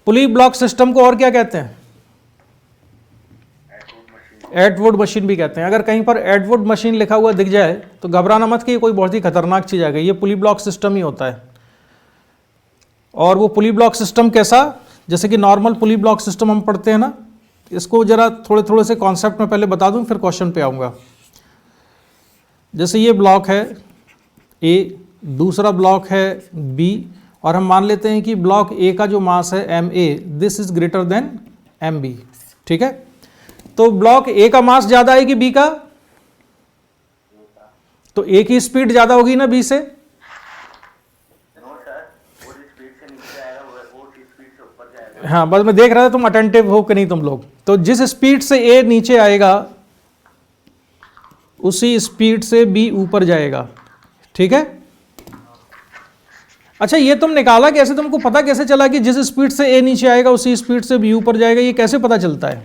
Speaker 1: पुली ब्लॉक सिस्टम को और क्या कहते हैं? एटवुड मशीन भी कहते हैं। अगर कहीं पर एटवुड मशीन लिखा हुआ दिख जाए तो घबराना मत कि ये कोई बहुत ही खतरनाक चीज़ आ गई। ये पुली ब्लॉक सिस्टम ही होता है। और वो पुली ब्लॉक सिस्टम कैसा? जैसे कि नॉर्मल पुली ब्लॉक सिस्टम हम पढ़ते हैं ना, इसको जरा थोड़े थोड़े से कॉन्सेप्ट में पहले बता दूं, फिर क्वेश्चन पे आऊँगा। जैसे ये ब्लॉक है ए, दूसरा ब्लॉक है बी, और हम मान लेते हैं कि ब्लॉक ए का जो मास है M A, this is greater than M B. ठीक है, तो ब्लॉक ए का मास ज़्यादा है कि बी का? तो ए की स्पीड ज़्यादा होगी ना बी से? हाँ, बस मैं देख रहा था तुम अटेंटिव हो कि नहीं तुम लोग। तो जिस स्पीड से ए नीचे आएगा उसी स्पीड से बी ऊपर जाएगा। ठीक है, अच्छा ये तुम निकाला कैसे? तुमको पता कैसे चला कि जिस स्पीड से ए नीचे आएगा उसी स्पीड से बी ऊपर जाएगा? ये कैसे पता चलता है?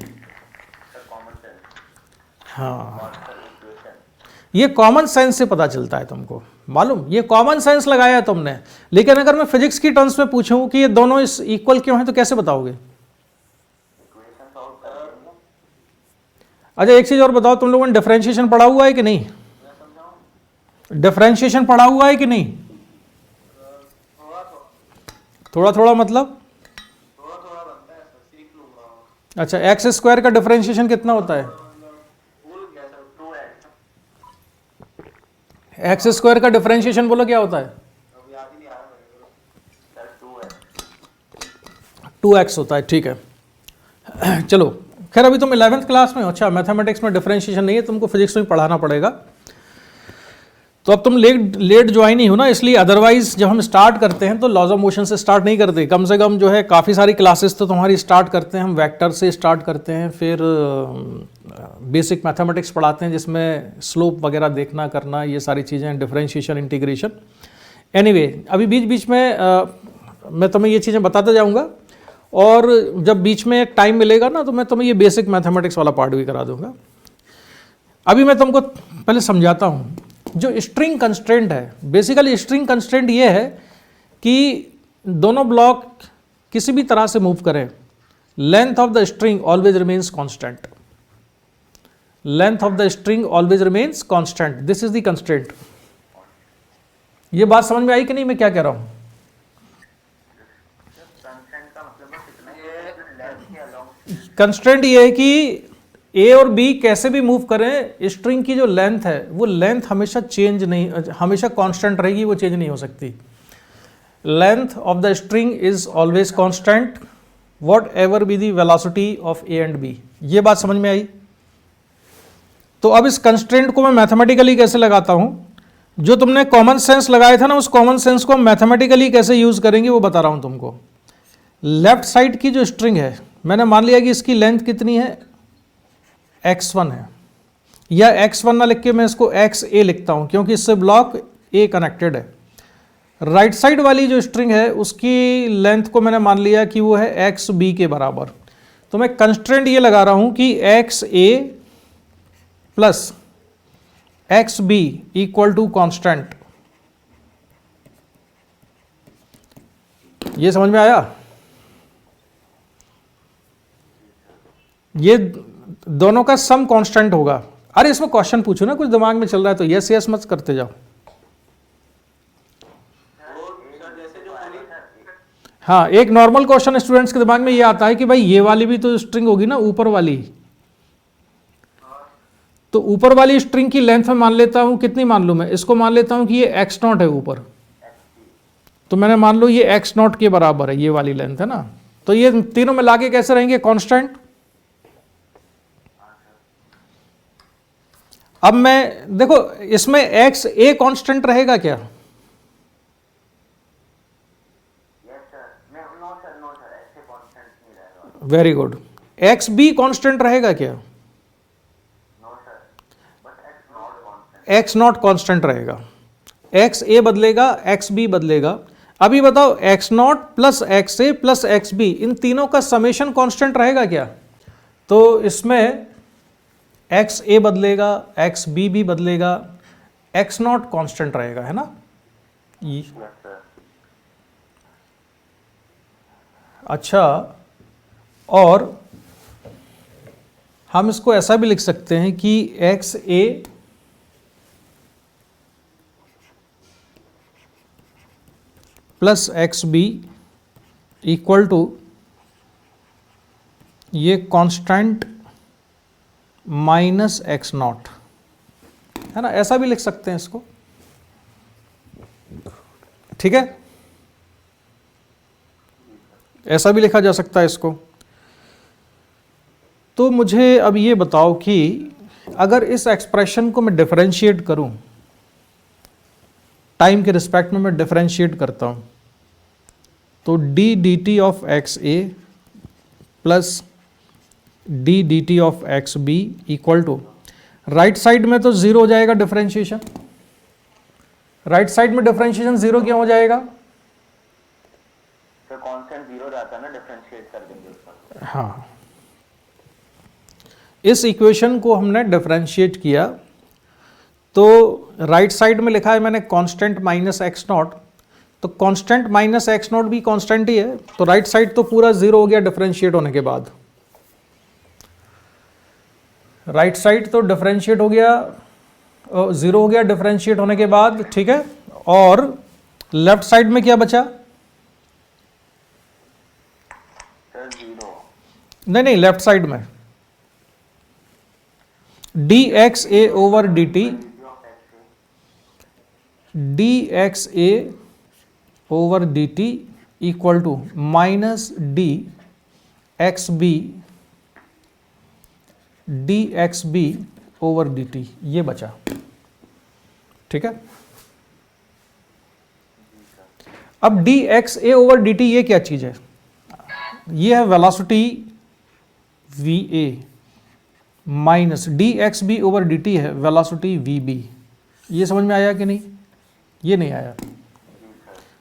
Speaker 1: हाँ, ये कॉमन सेंस से पता चलता है तुमको मालूम, ये कॉमन सेंस लगाया तुमने। लेकिन अगर मैं फिजिक्स की टर्म्स में पूछूं कि ये दोनों इस इक्वल क्यों हैं तो कैसे बताओगे? अच्छा एक चीज और बताओ, तुम लोगों ने डिफरेंशिएशन पढ़ा हुआ है कि नहीं? डिफरेंशिएशन पढ़ा हुआ है कि नहीं? थोड़ा थोड़ा मतलब? अच्छा, एक्स स्क्वायर का डिफरेंशिएशन कितना होता है? एक्स स्क्वायर का डिफरेंशिएशन बोलो क्या होता है? 2x होता है। ठीक है, चलो खैर अभी तुम 11th क्लास में हो। अच्छा, मैथमेटिक्स में डिफरेंशिएशन नहीं है, तुमको फिजिक्स में पढ़ाना पड़ेगा। तो अब तुम लेट ज्वाइन ही हो ना, इसलिए अदरवाइज जब हम स्टार्ट करते हैं तो लॉज ऑफ मोशन से स्टार्ट नहीं करते। कम से कम जो है काफ़ी सारी क्लासेस तो तुम्हारी स्टार्ट करते हैं हम वेक्टर से स्टार्ट करते हैं, फिर बेसिक मैथमेटिक्स पढ़ाते हैं जिसमें स्लोप वगैरह देखना करना, ये सारी चीज़ें, डिफरेंशिएशन, इंटीग्रेशन। एनीवे अभी बीच बीच में मैं तुम्हें ये चीज़ें बताता जाऊँगा, और जब बीच में टाइम मिलेगा ना तो मैं तुम्हें ये बेसिक मैथमेटिक्स वाला पार्ट भी करा दूंगा। अभी मैं तुमको पहले समझाता हूँ। जो स्ट्रिंग कंस्ट्रेंट है, बेसिकली स्ट्रिंग कंस्ट्रेंट ये है कि दोनों ब्लॉक किसी भी तरह से मूव करें, length of the string always remains constant. Length of the string always remains constant, this is the constraint. ये बात समझ में आई कि नहीं मैं क्या कह रहा हूं? कंस्ट्रेंट ये है कि ए और बी कैसे भी मूव करें, स्ट्रिंग की जो लेंथ है वो लेंथ हमेशा चेंज नहीं, हमेशा कांस्टेंट रहेगी, वो चेंज नहीं हो सकती। Length of the string is always constant whatever be the velocity of A and B. ये बात समझ में आई? तो अब इस कंस्ट्रेंट को मैं मैथमेटिकली कैसे लगाता हूं, जो तुमने कॉमन सेंस लगाया था ना, उस कॉमन सेंस को मैथमेटिकली कैसे यूज करेंगे वो बता रहा हूं तुमको। लेफ्ट साइड की जो स्ट्रिंग है, मैंने मान लिया कि इसकी लेंथ कितनी है, x1 है, या x1 ना लिख के मैं इसको xa लिखता हूं क्योंकि इससे ब्लॉक a कनेक्टेड है। राइट साइड वाली जो स्ट्रिंग है उसकी लेंथ को मैंने मान लिया कि वो है xb के बराबर। तो मैं कंस्ट्रेंट ये लगा रहा हूं कि xa plus xb equal to constant. ये समझ में आया? ये दोनों का सम कांस्टेंट होगा। अरे इसमें क्वेश्चन पूछो ना, कुछ दिमाग में चल रहा है तो यस यस मत करते जाओ। हाँ, एक नॉर्मल क्वेश्चन स्टूडेंट्स के दिमाग में ये आता है कि भाई ये वाली भी तो स्ट्रिंग होगी ना, ऊपर वाली। तो ऊपर वाली स्ट्रिंग की लेंथ में मान लेता हूं, कितनी मान लूं मैं इसको? मान लेता हूं कि ये x0 है ऊपर, तो मैंने मान लो ये x0 के बराबर है, ये वाली लेंथ है ना। तो ये तीनों मिला के कैसे रहेंगे? कांस्टेंट। अब मैं देखो इसमें एक्स ए कांस्टेंट रहेगा क्या? Very good. X B constant रहेगा क्या? एक्स नॉट कांस्टेंट रहेगा। एक्स ए बदलेगा, एक्स बी बदलेगा। अभी बताओ X naught plus X A plus X B, इन तीनों का समेशन कांस्टेंट रहेगा क्या? तो इसमें एक्स ए बदलेगा, एक्स बी भी बदलेगा, एक्स नॉट कांस्टेंट रहेगा, है ना? अच्छा, और हम इसको ऐसा भी लिख सकते हैं कि X A plus X B equal to ये कांस्टेंट माइनस एक्स नॉट है ना, ऐसा भी लिख सकते हैं इसको, ठीक है, ऐसा भी लिखा जा सकता है इसको। तो मुझे अब ये बताओ कि अगर इस एक्सप्रेशन को मैं डिफरेंशिएट करूं, टाइम के रिस्पेक्ट में मैं डिफरेंशिएट करता हूं, तो D D T of X A plus D D T of X B equal to, right side में तो जीरो हो जाएगा डिफरेंशिएशन, राइट साइड में डिफरेंशिएशन जीरो क्यों हो जाएगा?
Speaker 2: तो कांस्टेंट जीरो रहता है ना, डिफरेंशिएट कर देंगे उसका।
Speaker 1: हाँ, इस इक्वेशन को हमने डिफरेंशिएट किया तो राइट साइड में लिखा है मैंने कांस्टेंट माइनस एक्स नॉट, तो कांस्टेंट माइनस एक्स नॉट भी कांस्टेंट ही है, तो राइट साइड तो पूरा जीरो हो गया डिफरेंशिएट होने के बाद, राइट साइड तो डिफरेंशिएट हो गया, जीरो हो गया डिफरेंशिएट होने के बाद, ठीक है। और लेफ्ट साइड में क्या बचा?
Speaker 2: सर जीरो
Speaker 1: नहीं, लेफ्ट साइड में D X A over D T, D X A over D T equal to minus D X B, D X B over D T, ये बचा, ठीक है। अब D X A over D T ये क्या चीज है? ये है velocity V A minus D X B over D T है वेलोसिटी वी बी। ये समझ में आया कि नहीं? ये नहीं आया।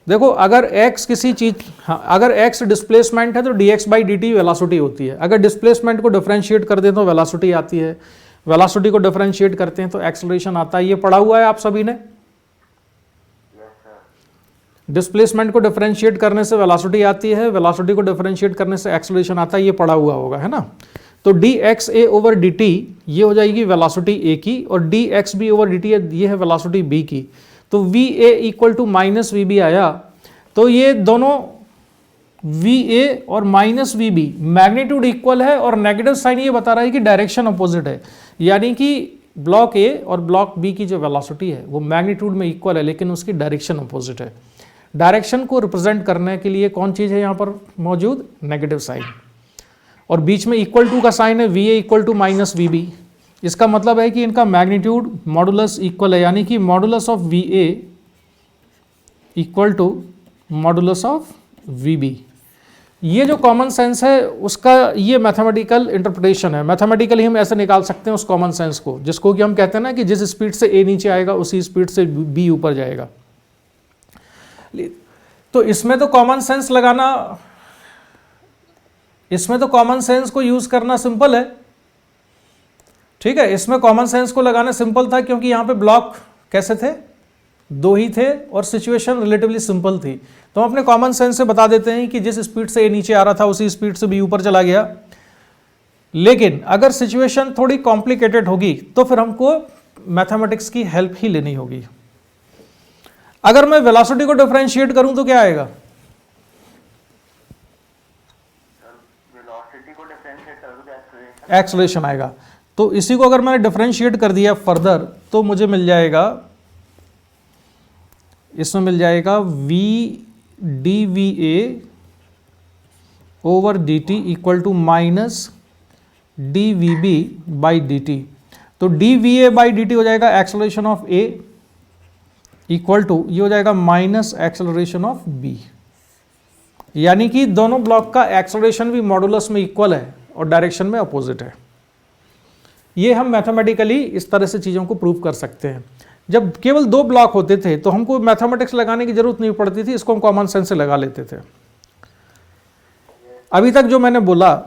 Speaker 1: देखो अगर x किसी चीज, हाँ, अगर x डिस्प्लेसमेंट है तो dx by D T velocity होती है। अगर डिस्प्लेसमेंट को डिफरेंशिएट कर दें तो वेलोसिटी आती है, वेलोसिटी को डिफरेंशिएट करते हैं तो एक्सेलरेशन आता है। ये पढ़ा हुआ है आप सभी ने। डिस्प्लेसमेंट को डिफरेंशिएट करने से वेलोसिटी आती है, वेलोसिटी को डिफरेंशिएट करने से एक्सेलरेशन आता है, ये पढ़ा हुआ होगा, है ना। तो D X A over D T ये हो जाएगी वेलोसिटी ए की, और D X B over D T ये है वेलोसिटी बी की। तो V A equal to minus V B आया। तो ये दोनों वी ए और minus V B magnitude equal है, और नेगेटिव साइन ये बता रहा है कि डायरेक्शन अपोजिट है, यानी कि ब्लॉक ए और ब्लॉक बी की जो वेलोसिटी है वो मैग्नीट्यूड में इक्वल है, लेकिन उसकी डायरेक्शन अपोजिट है। डायरेक्शन को रिप्रेजेंट करने के लिए कौन चीज़ है यहाँ पर मौजूद? नेगेटिव साइन, और बीच में इक्वल टू का साइन है, V A equal to minus V B. इसका मतलब है कि इनका मैग्नीट्यूड मॉडुलस इक्वल है, यानी कि modulus of V A equal to modulus of V B. ये जो कॉमन सेंस है उसका ये मैथमेटिकल इंटरप्रिटेशन है। मैथमेटिकली हम ऐसे निकाल सकते हैं उस कॉमन सेंस को, जिसको कि हम कहते हैं ना कि जिस स्पीड से ए नीचे आएगा उसी स्पीड से बी ऊपर जाएगा। तो इसमें तो कॉमन सेंस लगाना, इसमें तो कॉमन सेंस को यूज करना सिंपल है, ठीक है। इसमें कॉमन सेंस को लगाना सिंपल था क्योंकि यहाँ पे ब्लॉक कैसे थे? दो ही थे, और सिचुएशन रिलेटिवली सिंपल थी। तो हम अपने कॉमन सेंस से बता देते हैं कि जिस स्पीड से ए नीचे आ रहा था उसी स्पीड से बी ऊपर चला गया। लेकिन अगर सिचुएशन थोड़ी कॉम्प्लिकेटेड होगी तो फिर हमको मैथमेटिक्स की हेल्प ही लेनी होगी। अगर मैं वेलोसिटी को डिफरेंशिएट करूं तो क्या आएगा?
Speaker 2: वेलोसिटी को डिफरेंशिएट करोगे तो
Speaker 1: एक्सेलरेशन आएगा। तो इसी को अगर मैंने डिफरेंशिएट कर दिया फर्दर तो मुझे मिल जाएगा, इसमें मिल जाएगा V D V A over D T equal to minus D V B by D T. तो D V A by D T हो जाएगा acceleration of A equal to ये हो जाएगा माइनस एक्सेलरेशन ऑफ बी, यानी कि दोनों block का एक्सेलरेशन भी मॉडुलस में इक्वल है और डायरेक्शन में अपोजिट है। ये हम मैथमेटिकली इस तरह से चीज़ों को प्रूव कर सकते हैं। जब केवल दो ब्लॉक होते थे तो हमको मैथमेटिक्स लगाने की जरूरत नहीं पड़ती थी, इसको हम कॉमन सेंस से लगा लेते थे। अभी तक जो मैंने बोला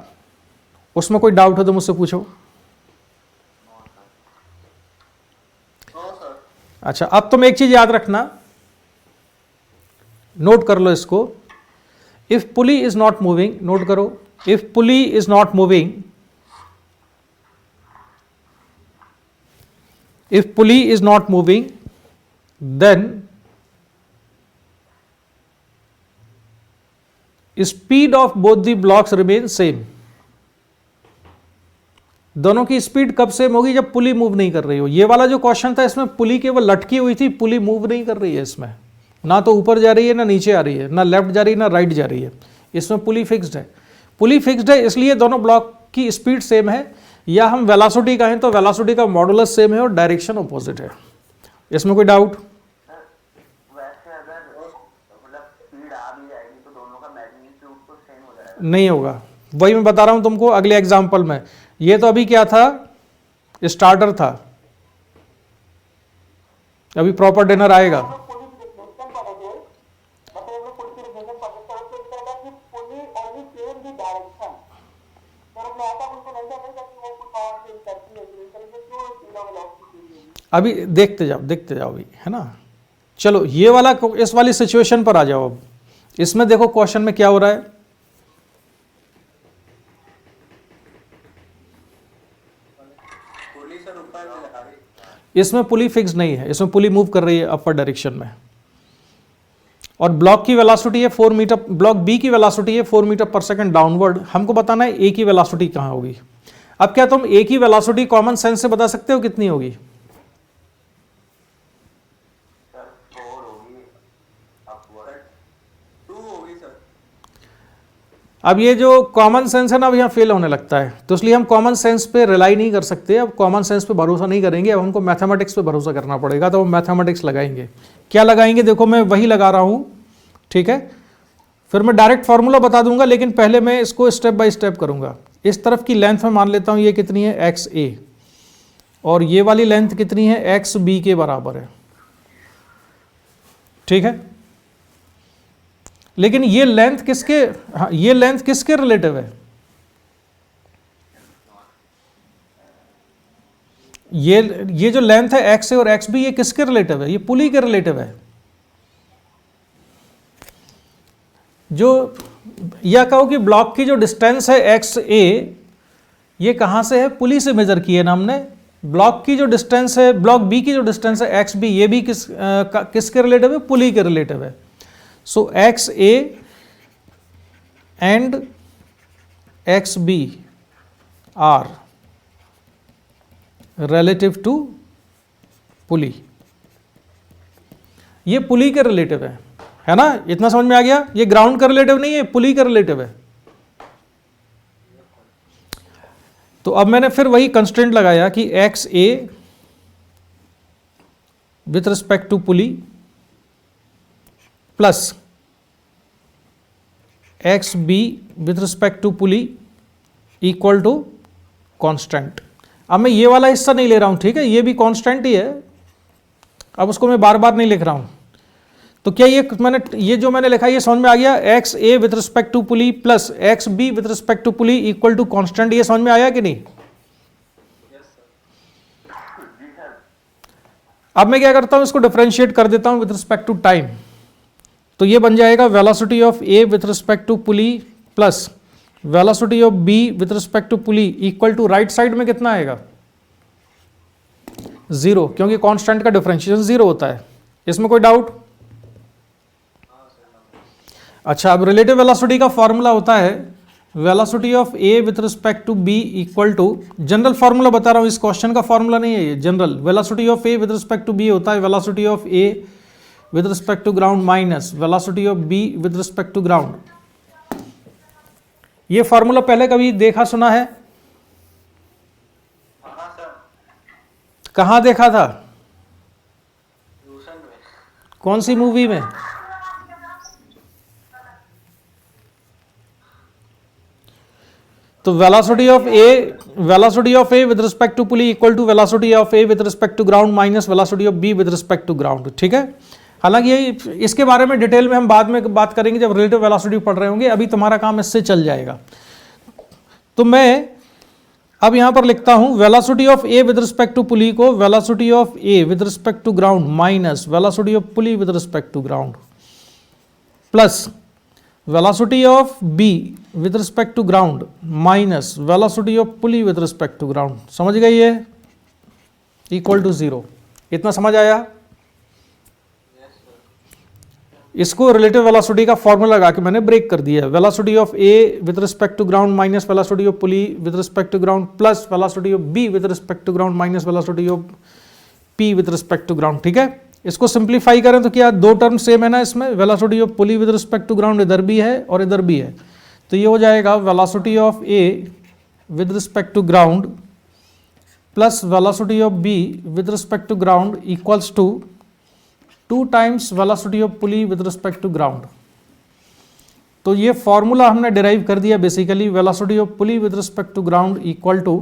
Speaker 1: उसमें कोई डाउट हो तो मुझसे पूछो। अच्छा, अब तुम एक चीज याद रखना, नोट कर लो इसको। If pulley is not moving, note करो, if pulley is not moving, if pulley is not moving, then speed of both the blocks remain same. दोनों की स्पीड कब सेम होगी? जब पुली मूव नहीं कर रही हो। ये वाला जो क्वेश्चन था इसमें पुली केवल लटकी हुई थी, पुली मूव नहीं कर रही है इसमें, ना तो ऊपर जा रही है ना नीचे आ रही है, ना लेफ्ट जा रही है ना राइट जा रही है। इसमें पुली फिक्स्ड है। पुली फिक्स्ड है इसलिए दोनों ब्लॉक की स्पीड सेम है, या हम वेलोसिटी कहें तो वेलोसिटी का मॉडुलस सेम है और डायरेक्शन अपोजिट है। इसमें कोई डाउट?
Speaker 2: वैसे अगर मतलब स्पीड आ भी जाएगी तो दोनों का मैग्नीट्यूड तो सेम हो जाएगा?
Speaker 1: नहीं होगा, वही मैं बता रहा हूं तुमको अगले एग्जाम्पल में। ये तो अभी क्या था? स्टार्टर था, अभी प्रॉपर डिनर आएगा। अभी देखते जाओ अभी, है ना। चलो ये वाला, इस वाली सिचुएशन पर आ जाओ। अब इसमें देखो क्वेश्चन में क्या हो रहा है। इसमें पुली फिक्स नहीं है, इसमें पुली मूव कर रही है अपर डायरेक्शन में, और ब्लॉक की वेलोसिटी है 4 मीटर, ब्लॉक बी की वेलोसिटी है 4 मीटर पर सेकंड डाउनवर्ड। हमको बताना है ए की वेलोसिटी कहाँ होगी। अब क्या तुम ए की वेलोसिटी कॉमन सेंस से बता सकते हो कितनी होगी?
Speaker 2: सर 4 होगी, अपवर्ड 2 होगी सर।
Speaker 1: अब ये जो कॉमन सेंस है ना, अब यहाँ फेल होने लगता है, तो इसलिए हम कॉमन सेंस पे रिलाई नहीं कर सकते। अब कॉमन सेंस पे भरोसा नहीं करेंगे, अब हमको मैथमेटिक्स पे भरोसा करना पड़ेगा। तो वो मैथमेटिक्स लगाएंगे। क्या लगाएंगे? देखो मैं वही लगा रहा हूँ, ठीक है। फिर मैं डायरेक्ट फार्मूला बता दूंगा, लेकिन पहले मैं इसको स्टेप बाय स्टेप करूंगा। इस तरफ की लेंथ में मान लेता हूँ ये कितनी है? एक्स ए, और ये वाली लेंथ कितनी है? एक्स बी के बराबर है, ठीक है। लेकिन ये लेंथ किसके, हाँ ये लेंथ किसके रिलेटिव है? ये जो लेंथ है एक्स ए और एक्स बी, ये किसके रिलेटिव है? ये पुली के रिलेटिव है। जो या कहो कि ब्लॉक की जो डिस्टेंस है एक्स ए, ये कहां से है? पुली से मेजर की है ना हमने। ब्लॉक की जो डिस्टेंस है, ब्लॉक बी की जो डिस्टेंस है एक्स बी, ये भी किसके रिलेटिव है? पुली के रिलेटिव है। So X A and X B are relative to pulley. ये पुली के रिलेटिव है ना। इतना समझ में आ गया? ये ग्राउंड का रिलेटिव नहीं है, पुली का रिलेटिव है। तो अब मैंने फिर वही कंस्ट्रेंट लगाया कि X A with respect to pulley plus X B with respect to pulley equal to constant. अब मैं ये वाला हिस्सा नहीं ले रहा हूं, ठीक है, ये भी कांस्टेंट ही है। अब उसको मैं बार बार नहीं लिख रहा हूं। तो क्या ये जो मैंने लिखा ये समझ में आ गया? X A with respect to pulley plus X B with respect to pulley equal to constant. ये समझ में आया कि नहीं? अब मैं क्या करता हूं, इसको डिफरेंशिएट कर देता हूं विथ रिस्पेक्ट टू टाइम। तो ये बन जाएगा velocity of A with respect to pulley plus velocity of B with respect to pulley equal to right side में कितना आएगा? 0, क्योंकि कांस्टेंट का डिफरेंशिएशन 0 होता है। इसमें कोई डाउट? अच्छा, अब रिलेटिव वेलोसिटी का फॉर्मूला होता है velocity of A with respect to B equal to, general formula बता रहा हूं, इस क्वेश्चन का फॉर्मूला नहीं है ये, general. Velocity of A with respect to B होता है velocity of A with respect to ground minus velocity of B with respect to ground. ये फॉर्मूला पहले कभी देखा सुना है?
Speaker 2: हाँ सर।
Speaker 1: कहाँ देखा था?
Speaker 2: ट्यूशन में।
Speaker 1: कौन सी मूवी में? तो velocity of A with respect to pulley equal to velocity of A with respect to ground minus velocity of B with respect to ground, ठीक है। हालांकि ये इसके बारे में डिटेल में हम बाद में बात करेंगे जब रिलेटिव वेलोसिटी पढ़ रहे होंगे। अभी तुम्हारा काम इससे चल जाएगा। तो मैं अब यहां पर लिखता हूं velocity of A with respect to pulley को velocity of A with respect to ground minus velocity of pulley with respect to ground plus velocity of B with respect to ground minus velocity of pulley with respect to ground. समझ गए? ये equal to 0। इतना समझ आया? इसको relative velocity का formula लगा के मैंने ब्रेक कर दिया है। Velocity of A with respect to ground minus velocity of pulley with respect to ground plus velocity of B with respect to ground minus velocity of P with respect to ground. ठीक है, इसको simplify करें तो क्या दो term same है ना इसमें, velocity of pulley with respect to ground इधर भी है और इधर भी है, तो ये हो जाएगा velocity of A with respect to ground plus velocity of B with respect to ground equals to 2 times velocity of pulley with respect to ground. तो ये फॉर्मूला हमने डिराइव कर दिया basically, velocity of pulley with respect to ground equal to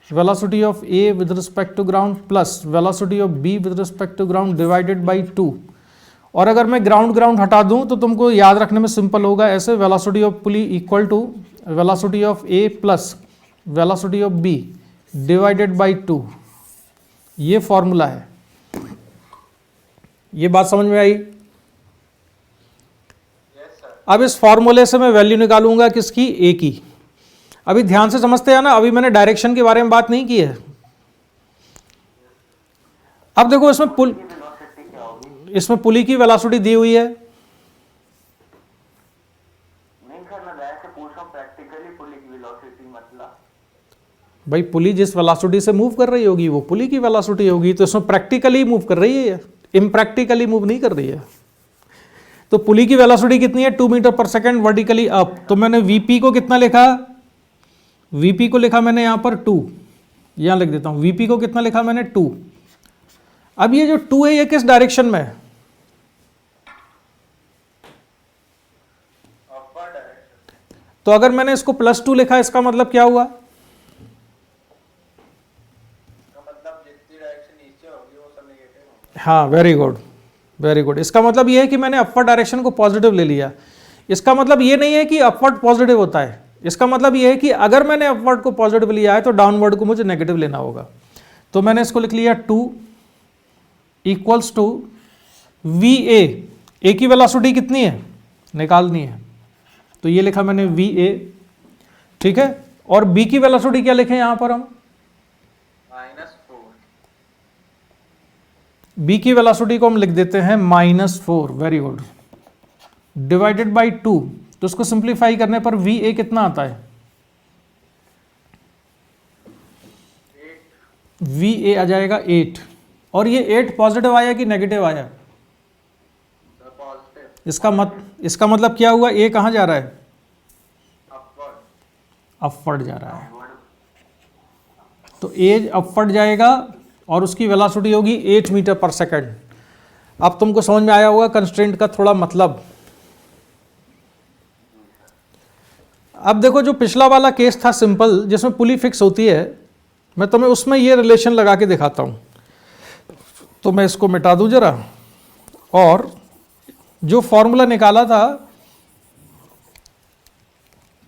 Speaker 1: velocity of A with respect to ground plus velocity of B with respect to ground divided by 2। और अगर मैं ground हटा दूं तो तुमको याद रखने में सिंपल होगा ऐसे, velocity of pulley equal to velocity of A plus velocity of B divided by 2। ये फॉर्मूला है। ये बात समझ में आई? अब इस फॉर्मूले से मैं वैल्यू निकालूंगा किसकी, ए की। अभी ध्यान से समझते हैं ना, अभी मैंने डायरेक्शन के बारे में बात नहीं की है। अब देखो इसमें पुली की वेलोसिटी दी हुई है।
Speaker 2: नहीं सर, मैं वैसे पूछ रहा हूं प्रैक्टिकली पुली की वेलोसिटी मतलब।
Speaker 1: भाई पुली जिस वेलोसिटी से मूव कर रही होगी वो पुली की वेलोसिटी होगी, तो इसमें प्रैक्टिकली मूव कर रही है, इम्प्रैक्टिकली मूव नहीं कर रही है। तो पुली की वेलोसिटी कितनी है, 2 मीटर पर सेकेंड वर्टिकली अप। तो मैंने वीपी को कितना लिखा, वीपी को लिखा मैंने यहां पर 2, यहां लिख देता हूं, वीपी को कितना लिखा मैंने 2। अब ये जो 2 है ये किस डायरेक्शन में है, तो अगर मैंने इसको +2 लिखा इसका मतलब क्या हुआ, हाँ वेरी गुड वेरी गुड। इसका मतलब ये है कि मैंने अपवर्ड डायरेक्शन को पॉजिटिव ले लिया। इसका मतलब ये नहीं है कि अपवर्ड पॉजिटिव होता है, इसका मतलब ये है कि अगर मैंने अपवर्ड को पॉजिटिव लिया है तो डाउनवर्ड को मुझे नेगेटिव लेना होगा। तो मैंने इसको लिख लिया 2 इक्वल्स टू वी ए की वेलोसिटी कितनी है निकालनी है, तो ये लिखा मैंने वी ए, ठीक है। और बी की वेलोसिटी क्या लिखे यहां पर हम,
Speaker 2: -4।
Speaker 1: बी की वेलोसिटी को हम लिख देते हैं -4, वेरी गुड, डिवाइडेड बाई 2। तो इसको सिंप्लीफाई करने पर वी ए कितना आता है, वी ए आ जाएगा 8। और ये 8 पॉजिटिव आया कि नेगेटिव आया, इसका मतलब क्या हुआ, ए कहां जा रहा है, अपवर्ड जा रहा है। तो ए अपवर्ड जाएगा और उसकी वेलोसिटी होगी 8 मीटर पर सेकेंड। अब तुमको समझ में आया होगा कंस्ट्रेंट का थोड़ा मतलब। अब देखो जो पिछला वाला केस था सिंपल, जिसमें पुली फिक्स होती है, मैं तुम्हें उसमें ये रिलेशन लगा के दिखाता हूं। तो मैं इसको मिटा दूं जरा, और जो फॉर्मूला निकाला था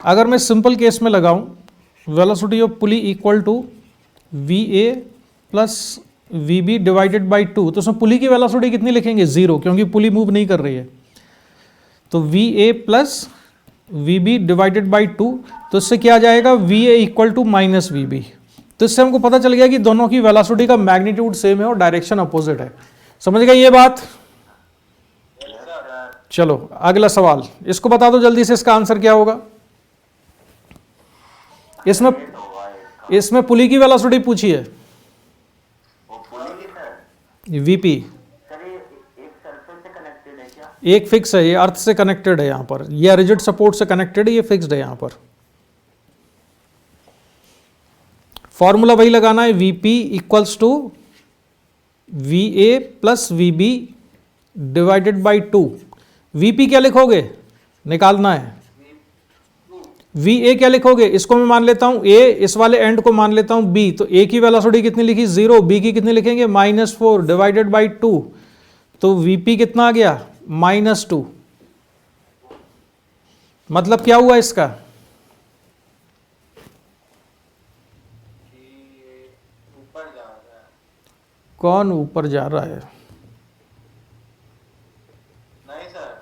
Speaker 1: अगर मैं सिंपल केस में लगाऊं, velocity of pulley equal to V A plus V B divided by 2। तो उसमें पुली की वेलोसिटी कितनी लिखेंगे, 0, क्योंकि पुली मूव नहीं कर रही है। तो V A plus V B divided by 2, तो इससे क्या आ जाएगा, V A equal to minus V B. तो इससे हमको पता चल गया कि दोनों की वेलोसिटी का मैग्नीट्यूड सेम है और डायरेक्शन अपोजिट है। समझ गए ये बात? चलो अगला सवाल, इसको बता दो जल्दी से, इसका आंसर क्या होगा। इसमें पुली की वेलोसिटी पूछी है, वीपी एक फिक्स है, ये अर्थ से कनेक्टेड है, यहां पर ये रिजिड सपोर्ट से कनेक्टेड है, ये फिक्स्ड है। यहां पर फॉर्मूला वही लगाना है, VP equals to V A plus V B divided by 2। VP क्या लिखोगे, निकालना है, वी ए क्या लिखोगे, इसको मैं मान लेता हूं ए, इस वाले एंड को मान लेता हूं बी। तो ए की वेलोसिटी कितनी लिखी, 0, बी की कितनी लिखेंगे, -4 डिवाइडेड बाई 2। तो वीपी कितना आ गया, -2। मतलब क्या हुआ इसका,
Speaker 2: ऊपर जा रहा है।
Speaker 1: कौन ऊपर जा रहा है,
Speaker 2: नहीं सर,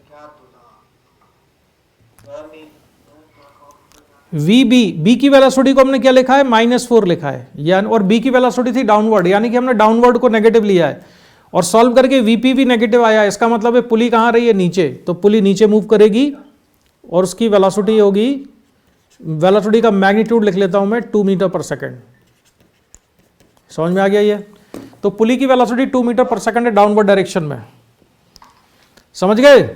Speaker 2: क्या
Speaker 1: वी बी की वेलोसिटी को हमने क्या लिखा है, -4 लिखा है, यानी और बी की वेलोसिटी थी डाउनवर्ड, यानी कि हमने डाउनवर्ड को नेगेटिव लिया है। और सॉल्व करके वीपी भी नेगेटिव आया, इसका मतलब है पुली कहाँ रही है, नीचे, तो पुली नीचे मूव करेगी और उसकी वेलोसिटी होगी, वेलोसिटी का मैग्नीट्यूड लिख लेता हूं मैं 2 मीटर पर सेकेंड। समझ में आ गया ये? तो पुली की वेलोसिटी 2 मीटर पर सेकेंड है डाउनवर्ड डायरेक्शन में। समझ गए?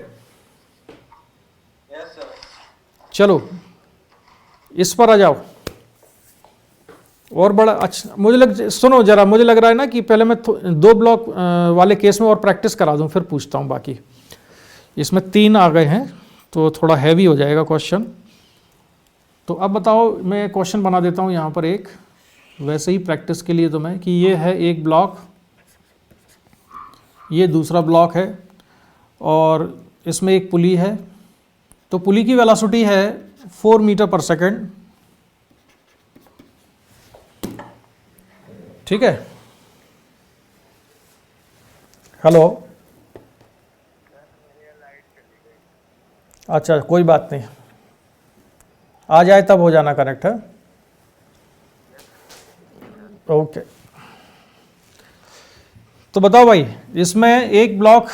Speaker 1: चलो इस पर आ जाओ। और बड़ा अच्छा सुनो जरा, मुझे लग रहा है ना कि पहले मैं 2 ब्लॉक वाले केस में और प्रैक्टिस करा दूं, फिर पूछता हूं बाकी। इसमें 3 आ गए हैं तो थोड़ा हैवी हो जाएगा क्वेश्चन। तो अब बताओ, मैं क्वेश्चन बना देता हूं यहां पर एक, वैसे ही प्रैक्टिस के लिए तुम्हें, कि ये है एक ब्लॉक, ये दूसरा ब्लॉक है और इसमें एक पुली है। तो पुली की वेलोसिटी है 4 मीटर पर सेकेंड। ठीक है? हेलो, अच्छा कोई बात नहीं, आ जाए तब हो जाना कनेक्ट है। ओके, तो बताओ भाई, इसमें एक ब्लॉक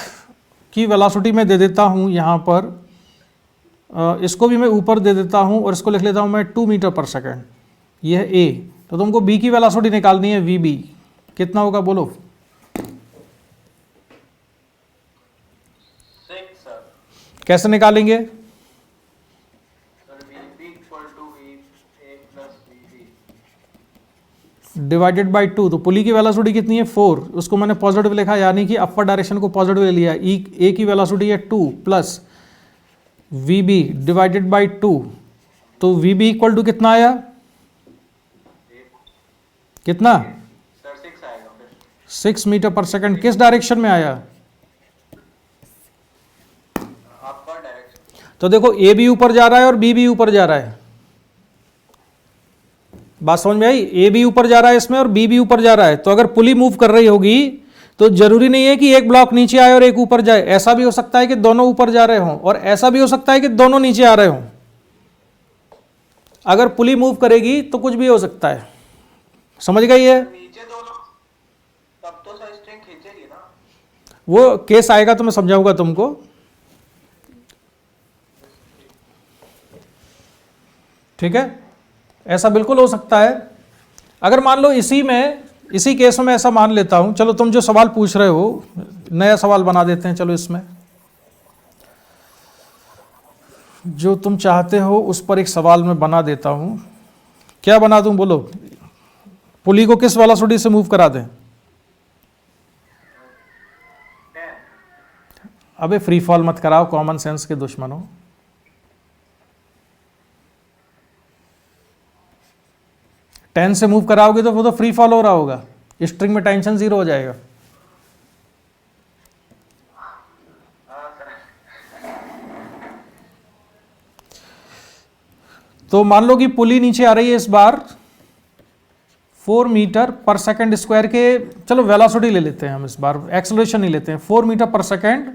Speaker 1: की वेलोसिटी मैं दे देता हूं यहां पर, इसको भी मैं ऊपर दे देता हूं और इसको लिख लेता हूं मैं 2 मीटर पर सेकेंड। ये है ए। तो तुमको बी की वेलोसिटी निकालनी है, वी बी कितना होगा बोलो?
Speaker 2: 6 सर।
Speaker 1: कैसे निकालेंगे? Divided by 2। तो पुली की वेलोसिटी कितनी है 4, उसको मैंने पॉजिटिव लिखा, यानी कि अपर डायरेक्शन को पॉजिटिव ले लिया। ए की वेलोसिटी है 2 plus V B divided by 2। तो वी बी इक्वल टू कितना आया? कितना?
Speaker 2: सर 6 आएगा फिर।
Speaker 1: 6 मीटर पर सेकेंड। किस डायरेक्शन में आया?
Speaker 2: Upper direction.
Speaker 1: तो देखो, ए भी ऊपर जा रहा है और बी भी ऊपर जा रहा है। बात समझ में आई? ए भी ऊपर जा रहा है इसमें और बी भी ऊपर जा रहा है। तो अगर पुली मूव कर रही होगी तो जरूरी नहीं है कि एक ब्लॉक नीचे आए और एक ऊपर जाए। ऐसा भी हो सकता है कि दोनों ऊपर जा रहे हों और ऐसा भी हो सकता है कि दोनों नीचे आ रहे हों। अगर पुली मूव करेगी तो कुछ भी हो सकता है। समझ गई है?
Speaker 2: नीचे दोनों, तब तो सर स्ट्रिंग खींचेगी ना।
Speaker 1: वो केस आएगा तो मैं समझाऊंगा तुमको। ठीक है, ऐसा बिल्कुल हो सकता है। अगर मान लो इसी केस में ऐसा मान लेता हूं, चलो तुम जो सवाल पूछ रहे हो नया सवाल बना देते हैं। चलो इसमें जो तुम चाहते हो उस पर एक सवाल मैं बना देता हूं। क्या बना दूं बोलो? पुली को किस वेलोसिटी से मूव करा दें? अबे फ्री फॉल मत कराओ, कॉमन सेंस के दुश्मनों। टेन से मूव कराओगे तो वो तो फ्री फॉल हो रहा होगा, स्ट्रिंग में टेंशन 0 हो जाएगा। तो मान लो कि पुली नीचे आ रही है इस बार 4 मीटर पर सेकेंड स्क्वायर के, चलो वेलोसिटी ले लेते हैं हम, इस बार एक्सेलरेशन नहीं लेते हैं, 4 मीटर पर सेकेंड।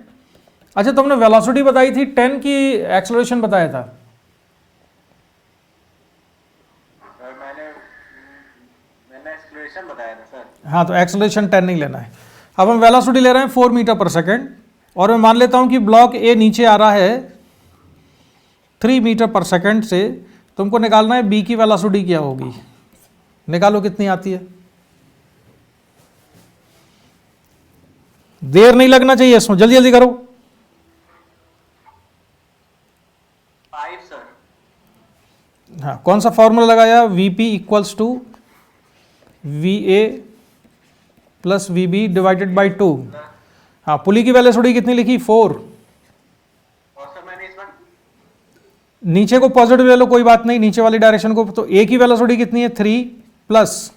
Speaker 1: अच्छा, तुमने वेलोसिटी बताई थी, 10 की एक्सेलरेशन बताया था।
Speaker 2: मैंने एक्सेलरेशन बताया था सर।
Speaker 1: हाँ, तो एक्सेलरेशन 10 नहीं लेना है। अब हम वेलोसिटी ले रहे हैं 4 मीटर पर सेकेंड और मैं मान लेता हूं कि ब्लॉक ए नीचे आ रहा है 3 मीटर पर सेकेंड से। तुमको निकालना है बी की वेलोसिटी क्या होगी। निकालो कितनी आती है। देर नहीं लगना चाहिए इसमें, जल्दी जल्दी करो।
Speaker 2: 5 सर।
Speaker 1: हाँ, कौन सा फॉर्मूला लगाया? VP equals to V A plus V B divided by 2। हाँ, पुली की वेलोसिटी कितनी लिखी? 4।
Speaker 2: और सर मैंने इस बार
Speaker 1: नीचे को पॉजिटिव ले लो, कोई बात नहीं, नीचे वाली डायरेक्शन को। तो ए की वेलोसिटी कितनी है? 3 plus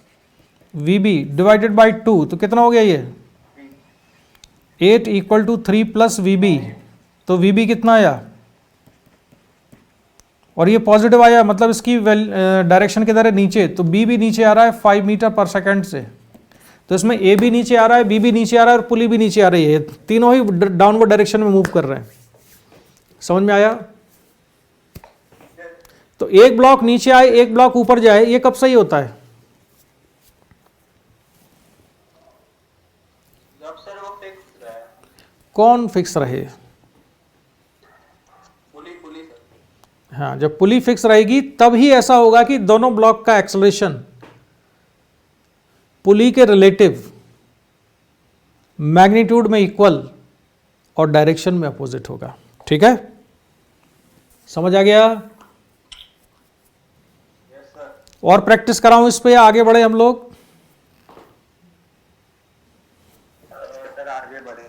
Speaker 1: V B divided by 2। तो कितना हो गया ये? 8 equal to 3 plus V B. तो वी बी कितना आया? और ये पॉजिटिव आया, मतलब इसकी डायरेक्शन किधर है? नीचे। तो बी भी नीचे आ रहा है 5 मीटर पर सेकेंड से। तो इसमें ए भी नीचे आ रहा है, बी भी नीचे आ रहा है और पुली भी नीचे आ रही है। तीनों ही डाउनवर्ड डायरेक्शन में मूव कर रहे हैं। समझ में आया? तो एक ब्लॉक नीचे आए, एक ब्लॉक ऊपर जाए, ये कब सही होता है?
Speaker 2: जब सर वो
Speaker 1: कौन फिक्स रहे?
Speaker 2: पुली सर।
Speaker 1: हाँ, जब पुली फिक्स रहेगी तब ही ऐसा होगा कि दोनों ब्लॉक का एक्सेलरेशन पुली के रिलेटिव मैग्नीट्यूड में इक्वल और डायरेक्शन में अपोजिट होगा। ठीक है, समझ आ गया?
Speaker 2: Yes sir.
Speaker 1: और प्रैक्टिस कराऊं इस पे या आगे बढ़े हम लोग?
Speaker 2: सर आगे बढ़े।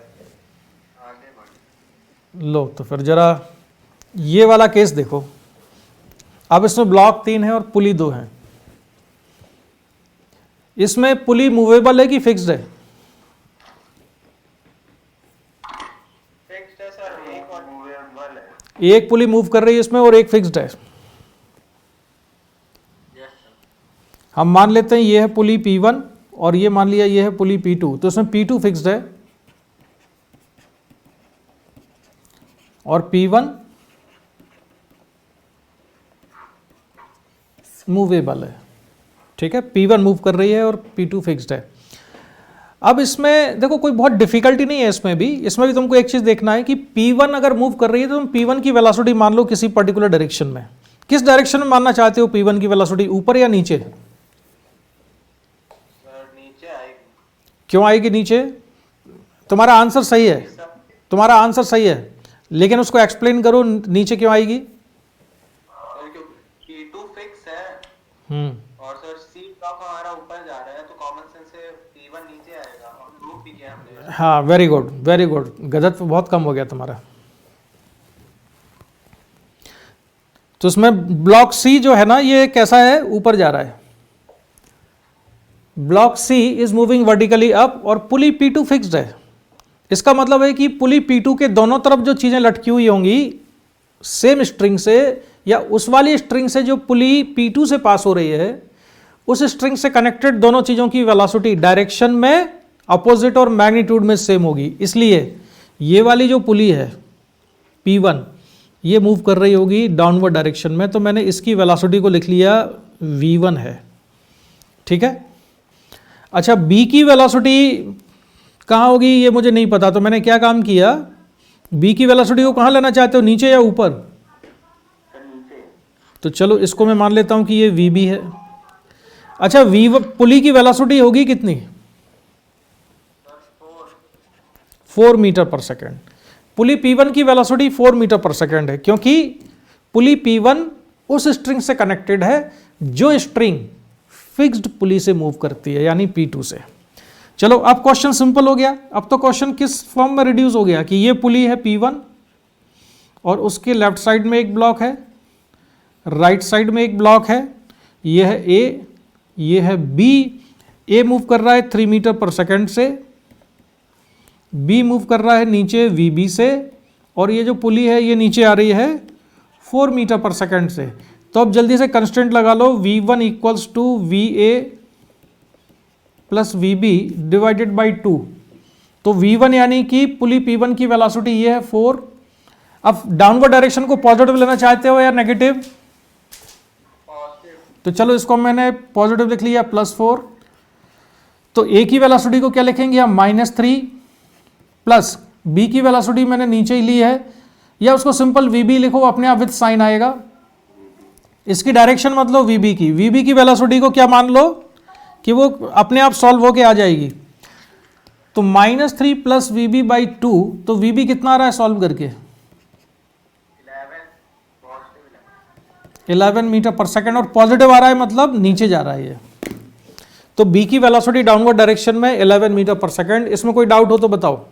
Speaker 1: लो तो फिर जरा ये वाला केस देखो। अब इसमें ब्लॉक 3 है और पुली 2 है। इसमें पुली मूवेबल है कि फिक्स्ड है?
Speaker 2: फिक्स्ड है सर, एक और मूवेबल है।
Speaker 1: एक पुली मूव कर रही है इसमें और एक फिक्स्ड है।
Speaker 2: Yes sir.
Speaker 1: हम मान लेते हैं ये है पुली P1 और ये मान लिया ये है पुली P2, तो इसमें P2 फिक्स्ड है और P1 मूवेबल है। ठीक है, P1 मूव कर रही है और P2 फिक्स्ड है। अब इसमें देखो कोई बहुत डिफिकल्टी नहीं है, इसमें भी तुमको एक चीज देखना है कि P1 अगर मूव कर रही है तो तुम P1 की वेलोसिटी मान लो किसी पर्टिकुलर डायरेक्शन में। किस डायरेक्शन में मानना चाहते हो P1 की वेलोसिटी, ऊपर या नीचे?
Speaker 2: सर नीचे आएगी।
Speaker 1: क्यों आएगी नीचे? तुम्हारा आंसर सही है, तुम्हारा आंसर सही है, लेकिन उसको एक्सप्लेन करो नीचे क्यों आएगी।
Speaker 2: सर क्योंकि P2 फिक्स है और सर C ब्लॉक हमारा ऊपर जा रहा है, तो कॉमन सेंस से P1 नीचे आएगा और प्रूफ भी किया हमने।
Speaker 1: हाँ, वेरी गुड वेरी गुड, गलत बहुत कम हो गया तुम्हारा। तो इसमें ब्लॉक सी जो है ना ये कैसा है, ऊपर जा रहा है। Block C is moving vertically up और पुली P2 फिक्स्ड है। इसका मतलब है कि पुली P2 के दोनों तरफ जो चीजें लटकी हुई होंगी सेम स्ट्रिंग से या उस वाली स्ट्रिंग से जो पुली P2 से पास हो रही है, उस स्ट्रिंग से कनेक्टेड दोनों चीजों की वेलोसिटी डायरेक्शन में अपोजिट और मैग्नीट्यूड में सेम होगी। इसलिए ये वाली जो पुली है P1 ये मूव कर रही होगी डाउनवर्ड डायरेक्शन में, तो मैंने इसकी वेलोसिटी को लिख लिया V1 है। ठीक है, अच्छा B की वेलोसिटी कहाँ होगी ये मुझे नहीं पता, तो मैंने क्या काम किया, B की वेलोसिटी को कहाँ लेना चाहते हो, नीचे या ऊपर? तो चलो इसको मैं मान लेता हूं कि ये VB है। अच्छा पुली की वेलोसिटी होगी कितनी? 4 मीटर पर सेकेंड। पुली P1 की वेलोसिटी 4 मीटर पर सेकेंड है क्योंकि पुली P1 उस स्ट्रिंग से कनेक्टेड है जो स्ट्रिंग फिक्स्ड पुली से मूव करती है, यानी P2 से। चलो अब क्वेश्चन सिंपल हो गया। अब तो क्वेश्चन किस फॉर्म में रिड्यूस हो गया कि ये पुली है P1 और उसके लेफ्ट साइड में एक ब्लॉक है, राइट साइड में एक ब्लॉक है, ये है A, ये है B। A मूव कर रहा है 3 मीटर पर सेकेंड से, B मूव कर रहा है नीचे VB से, और ये जो पुली है ये नीचे आ रही है 4 मीटर पर सेकेंड से। तो अब जल्दी से कंस्टेंट लगा लो, V1 equals to VA plus VB divided by 2। तो V1 यानी कि पुली P1 की वेलोसिटी ये है 4। अब डाउनवर्ड डायरेक्शन को पॉजिटिव लेना चाहते हो या नेगेटिव? तो चलो इसको मैंने पॉजिटिव लिख लिया +4। तो A की वेलोसिटी को क्या लिखेंगे हम, -3 प्लस B की वेलोसिटी मैंने नीचे ही ली है, या उसको सिंपल VB लिखो, अपने आप विद साइन आएगा। इसकी डायरेक्शन मत लो VB की वेलोसिटी को क्या मान लो कि वो अपने आप सॉल्व होके आ जाएगी। तो -3 प्लस VB बाई 2, तो VB कितना आ रहा है सॉल्व करके? 11 मीटर पर सेकेंड, और पॉजिटिव आ रहा है मतलब नीचे जा रहा है ये। तो B की वेलोसिटी डाउनवर्ड डायरेक्शन में 11 मीटर पर सेकेंड। इसमें कोई डाउट हो तो बताओ।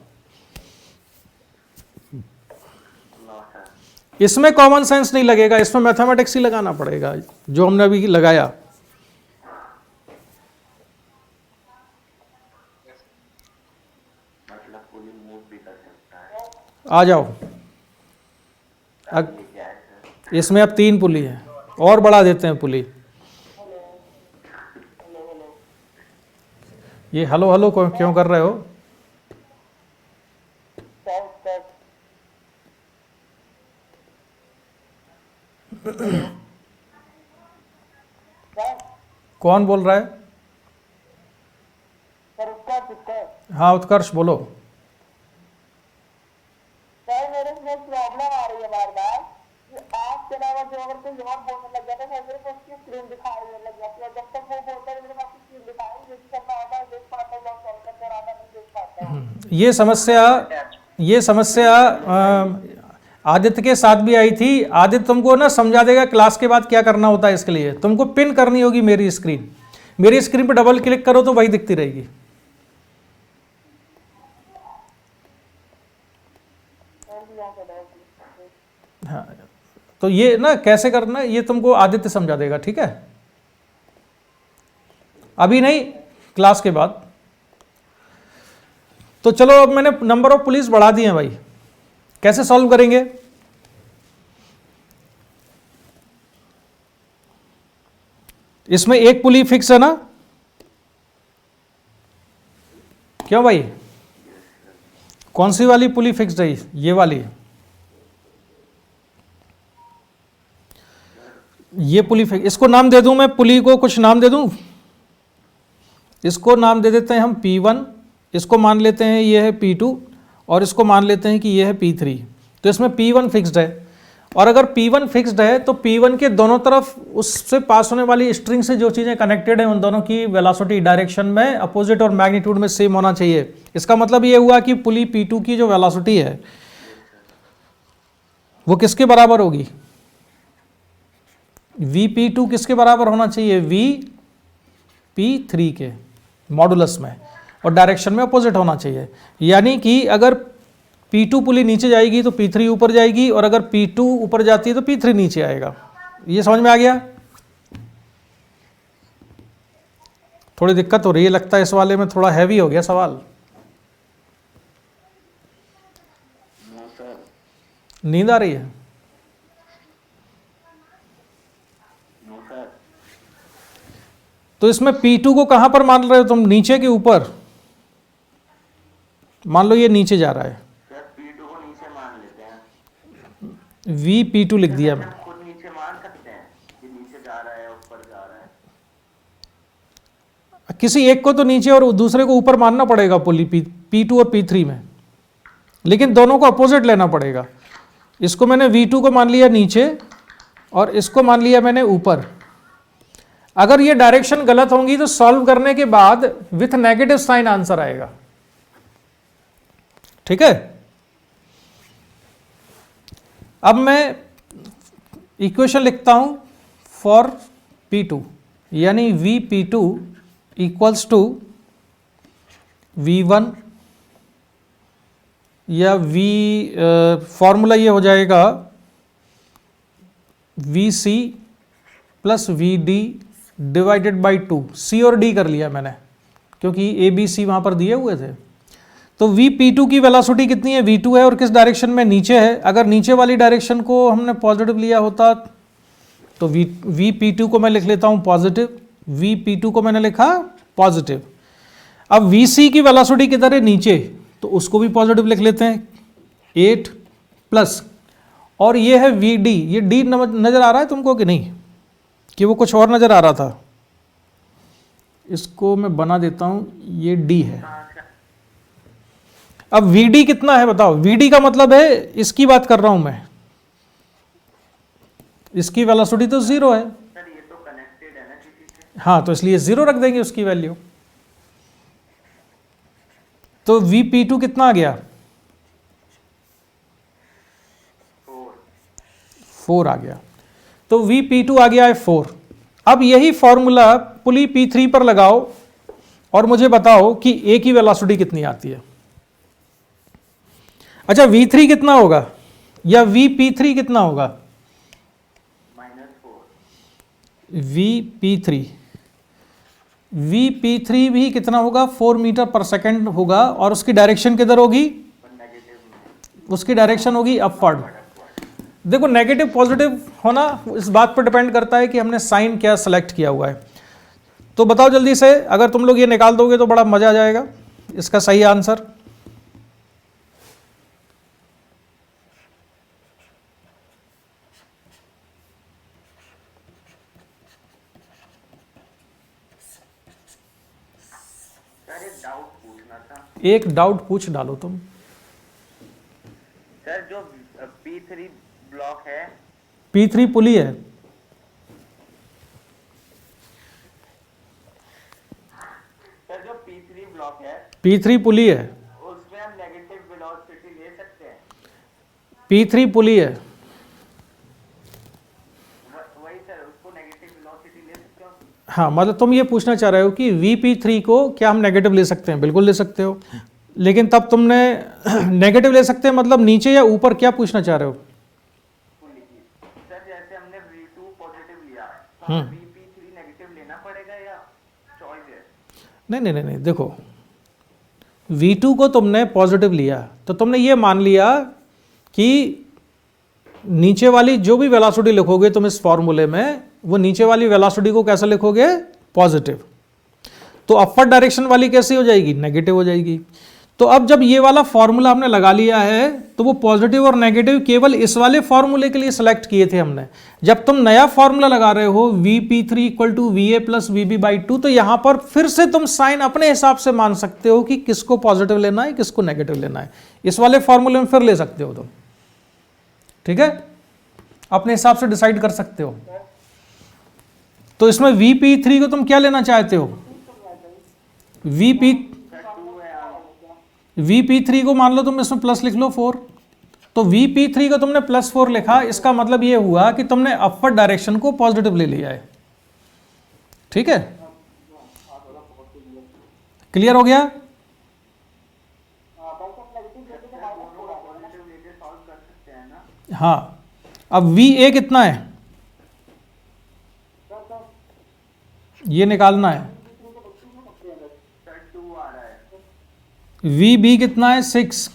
Speaker 1: इसमें कॉमन सेंस नहीं लगेगा, इसमें मैथमेटिक्स ही लगाना पड़ेगा जो हमने अभी लगाया।
Speaker 2: मतलब पुली मूव भी कर सकता है।
Speaker 1: आ जाओ, इसमें अब 3 पुली है और बढ़ा देते हैं पुली। ये हेलो हेलो क्यों कर रहे हो? कौन बोल रहा है? हाँ उत्कर्ष बोलो।
Speaker 2: मेरे में प्रॉब्लम आ रही है बार बार, आपके अलावा जो अगर कोई और बोलने लग जाता है मेरे को उसकी स्क्रीन दिखाई लग जाती है, जब तक वो बोलता है मेरे पास स्क्रीन दिखाई जैसे करना आता है देख पाता हूँ, लॉक कॉल करते रहता नहीं देख पाता हूँ।
Speaker 1: ये समस्या आदित्य के साथ भी आई थी। आदित्य तुमको ना समझा देगा क्लास के बाद क्या करना होता है। इसके लिए तुमको पिन करनी होगी मेरी स्क्रीन पर डबल क्लिक करो तो वही दिखती रहेगी। हाँ, तो ये ना कैसे करना है ये तुमको आदित्य समझा देगा, ठीक है? अभी नहीं, क्लास के बाद। तो चलो अब मैंने नंबर ऑफ पुलिस बढ़ा दिए हैं भाई, कैसे सॉल्व करेंगे? इसमें एक पुली फिक्स है ना? क्यों भाई, कौन सी वाली पुली फिक्स है? ये वाली, ये पुली फिक्स। इसको नाम दे दूं मैं, पुली को कुछ नाम दे दूं? इसको नाम दे देते हैं हम P1, इसको मान लेते हैं ये है P2 और इसको मान लेते हैं कि ये है P3। तो इसमें P1 फिक्स्ड है, और अगर P1 फिक्स्ड है तो P1 के दोनों तरफ उससे पास होने वाली स्ट्रिंग से जो चीज़ें कनेक्टेड हैं उन दोनों की वेलोसिटी डायरेक्शन में अपोजिट और मैग्नीट्यूड में सेम होना चाहिए। इसका मतलब ये हुआ कि पुली P2 की जो वेलोसिटी है वो किसके बराबर होगी? Vp2 किसके बराबर होना चाहिए? Vp3 के मॉडुलस में, और डायरेक्शन में अपोजिट होना चाहिए। यानी कि अगर P2 पुली नीचे जाएगी तो P3 ऊपर जाएगी, और अगर P2 ऊपर जाती है तो P3 नीचे आएगा। ये समझ में आ गया? थोड़ी दिक्कत हो रही है लगता है इस वाले में, थोड़ा हैवी हो गया सवाल। नींद आ रही है? तो इसमें P2 को कहां पर मान रहे हो तुम? नीचे के ऊपर? मान लो ये नीचे जा रहा है,
Speaker 2: P2 को नीचे मान लेते हैं,
Speaker 1: Vp2 लिख दिया मैं।
Speaker 2: खुद नीचे मान सकते हैं कि नीचे जा रहा है ऊपर जा रहा है।
Speaker 1: किसी एक को तो नीचे और दूसरे को ऊपर मानना पड़ेगा पुली P2 और P3 में, लेकिन दोनों को अपोजिट लेना पड़ेगा। इसको मैंने V2 को मान लिया नीचे और इसको मान लिया मैंने ऊपर। अगर ये डायरेक्शन गलत होंगी तो सॉल्व करने के बाद विथ नेगेटिव साइन आंसर आएगा, ठीक है? अब मैं इक्वेशन लिखता हूं फॉर P2, यानी Vp2 इक्वल्स टू V1, या फॉर्मूला ये हो जाएगा Vc plus Vd divided by 2। C और D कर लिया मैंने क्योंकि A B C वहाँ पर दिए हुए थे। तो Vp2 की वेलोसिटी कितनी है? V2 है, और किस डायरेक्शन में? नीचे है। अगर नीचे वाली डायरेक्शन को हमने पॉजिटिव लिया होता तो Vp2 को मैं लिख लेता हूँ पॉजिटिव, Vp2 को मैंने लिखा पॉजिटिव। अब Vc की वेलोसिटी किधर है? नीचे, तो उसको भी पॉजिटिव लिख लेते हैं 8 प्लस, और ये है Vd। ये D नज़र आ रहा है तुमको कि नहीं, कि वो कुछ और नज़र आ रहा था? इसको मैं बना देता हूं, ये D है। अब Vd कितना है बताओ? Vd का मतलब है, इसकी बात कर रहा हूं मैं, इसकी वेलोसिटी तो 0 है।
Speaker 2: सर ये तो कनेक्टेड है ना किसी से?
Speaker 1: हाँ, तो इसलिए 0 रख देंगे उसकी वैल्यू। तो Vp2 कितना आ गया? 4 आ गया। तो Vp2 आ गया है 4। अब यही फॉर्मूला पुली P3 पर लगाओ और मुझे बताओ कि A की वेलोसिटी कितनी आती है। अच्छा, V3 कितना होगा या Vp3 कितना होगा? Vp3 भी कितना होगा? 4 मीटर पर सेकंड होगा, और उसकी डायरेक्शन किधर होगी? उसकी डायरेक्शन होगी अपवर्ड। देखो, नेगेटिव पॉजिटिव होना इस बात पर डिपेंड करता है कि हमने साइन क्या सेलेक्ट किया हुआ है। तो बताओ जल्दी से, अगर तुम लोग ये निकाल दोगे तो बड़ा मजा आ जाएगा। इसका सही आंसर
Speaker 2: सर एक डाउट पूछना था।
Speaker 1: एक डाउट पूछ डालो तुम।
Speaker 2: सर जो P3 ब्लॉक है,
Speaker 1: P3 पुली है,
Speaker 2: सर जो P3 ब्लॉक है
Speaker 1: P3 पुली है,
Speaker 2: उसमें हम नेगेटिव वेलोसिटी ले सकते हैं।
Speaker 1: P3 पुली है।
Speaker 2: वही सर, उसको नेगेटिव वेलोसिटी ले सकते हो।
Speaker 1: हाँ, मतलब तुम ये पूछना चाह रहे हो कि VP3 को क्या हम नेगेटिव ले सकते हैं? बिल्कुल ले सकते हो, लेकिन तब तुमने नेगेटिव ले सकते हैं मतलब नीचे या ऊपर, क्या पूछना चाह रहे हो?
Speaker 2: सर जैसे हमने V2 पॉजिटिव लिया तो हमें VP3 नेगेटिव लेना पड़ेगा या चॉइस है?
Speaker 1: नहीं नहीं नहीं नहीं, देखो V2 को तुमने पॉजिटिव लिया तो तुमने ये मान लिया कि नीचे वाली जो भी वेलोसिटी लिखोगे तुम इस फॉर्मूले में, वो नीचे वाली वेलोसिटी को कैसे लिखोगे? पॉजिटिव। तो अपवर्ड डायरेक्शन वाली कैसी हो जाएगी? नेगेटिव हो जाएगी। तो अब जब ये वाला फॉर्मूला हमने लगा लिया है तो वो पॉजिटिव और नेगेटिव केवल इस वाले फॉर्मूले के लिए सिलेक्ट किए थे हमने। जब तुम नया फॉर्मूला लगा रहे हो Vp3 equal to VA plus VB/2, तो यहां पर फिर से तुम साइन अपने हिसाब से मान सकते हो कि किसको पॉजिटिव लेना है, किसको नेगेटिव लेना है। इस वाले फॉर्मूले में फिर ले सकते हो तुम, ठीक है, अपने हिसाब से डिसाइड कर सकते हो। तो इसमें Vp3 को तुम क्या लेना चाहते हो? Vp3 को मान लो तुम इसमें प्लस लिख लो 4, तो Vp3 को तुमने +4 लिखा, इसका मतलब ये हुआ कि तुमने अपवर्ड डायरेक्शन को पॉजिटिव ले लिया है, ठीक है? क्लियर हो गया? हाँ, अब VA कितना है ये निकालना है। VB कितना है? 6,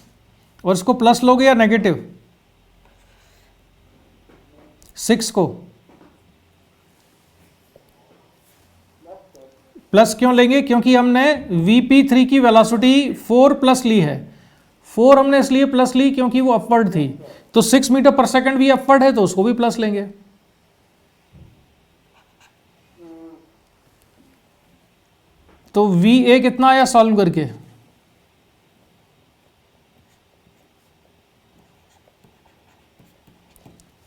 Speaker 1: और इसको प्लस लोगे या नेगेटिव? 6 को प्लस क्यों लेंगे? क्योंकि हमने Vp3 की वेलोसिटी 4 प्लस ली है। 4 हमने इसलिए प्लस ली क्योंकि वो अपवर्ड थी, तो 6 मीटर पर सेकंड भी अपवर्ड है तो उसको भी प्लस लेंगे। तो VA कितना आया सॉल्व करके?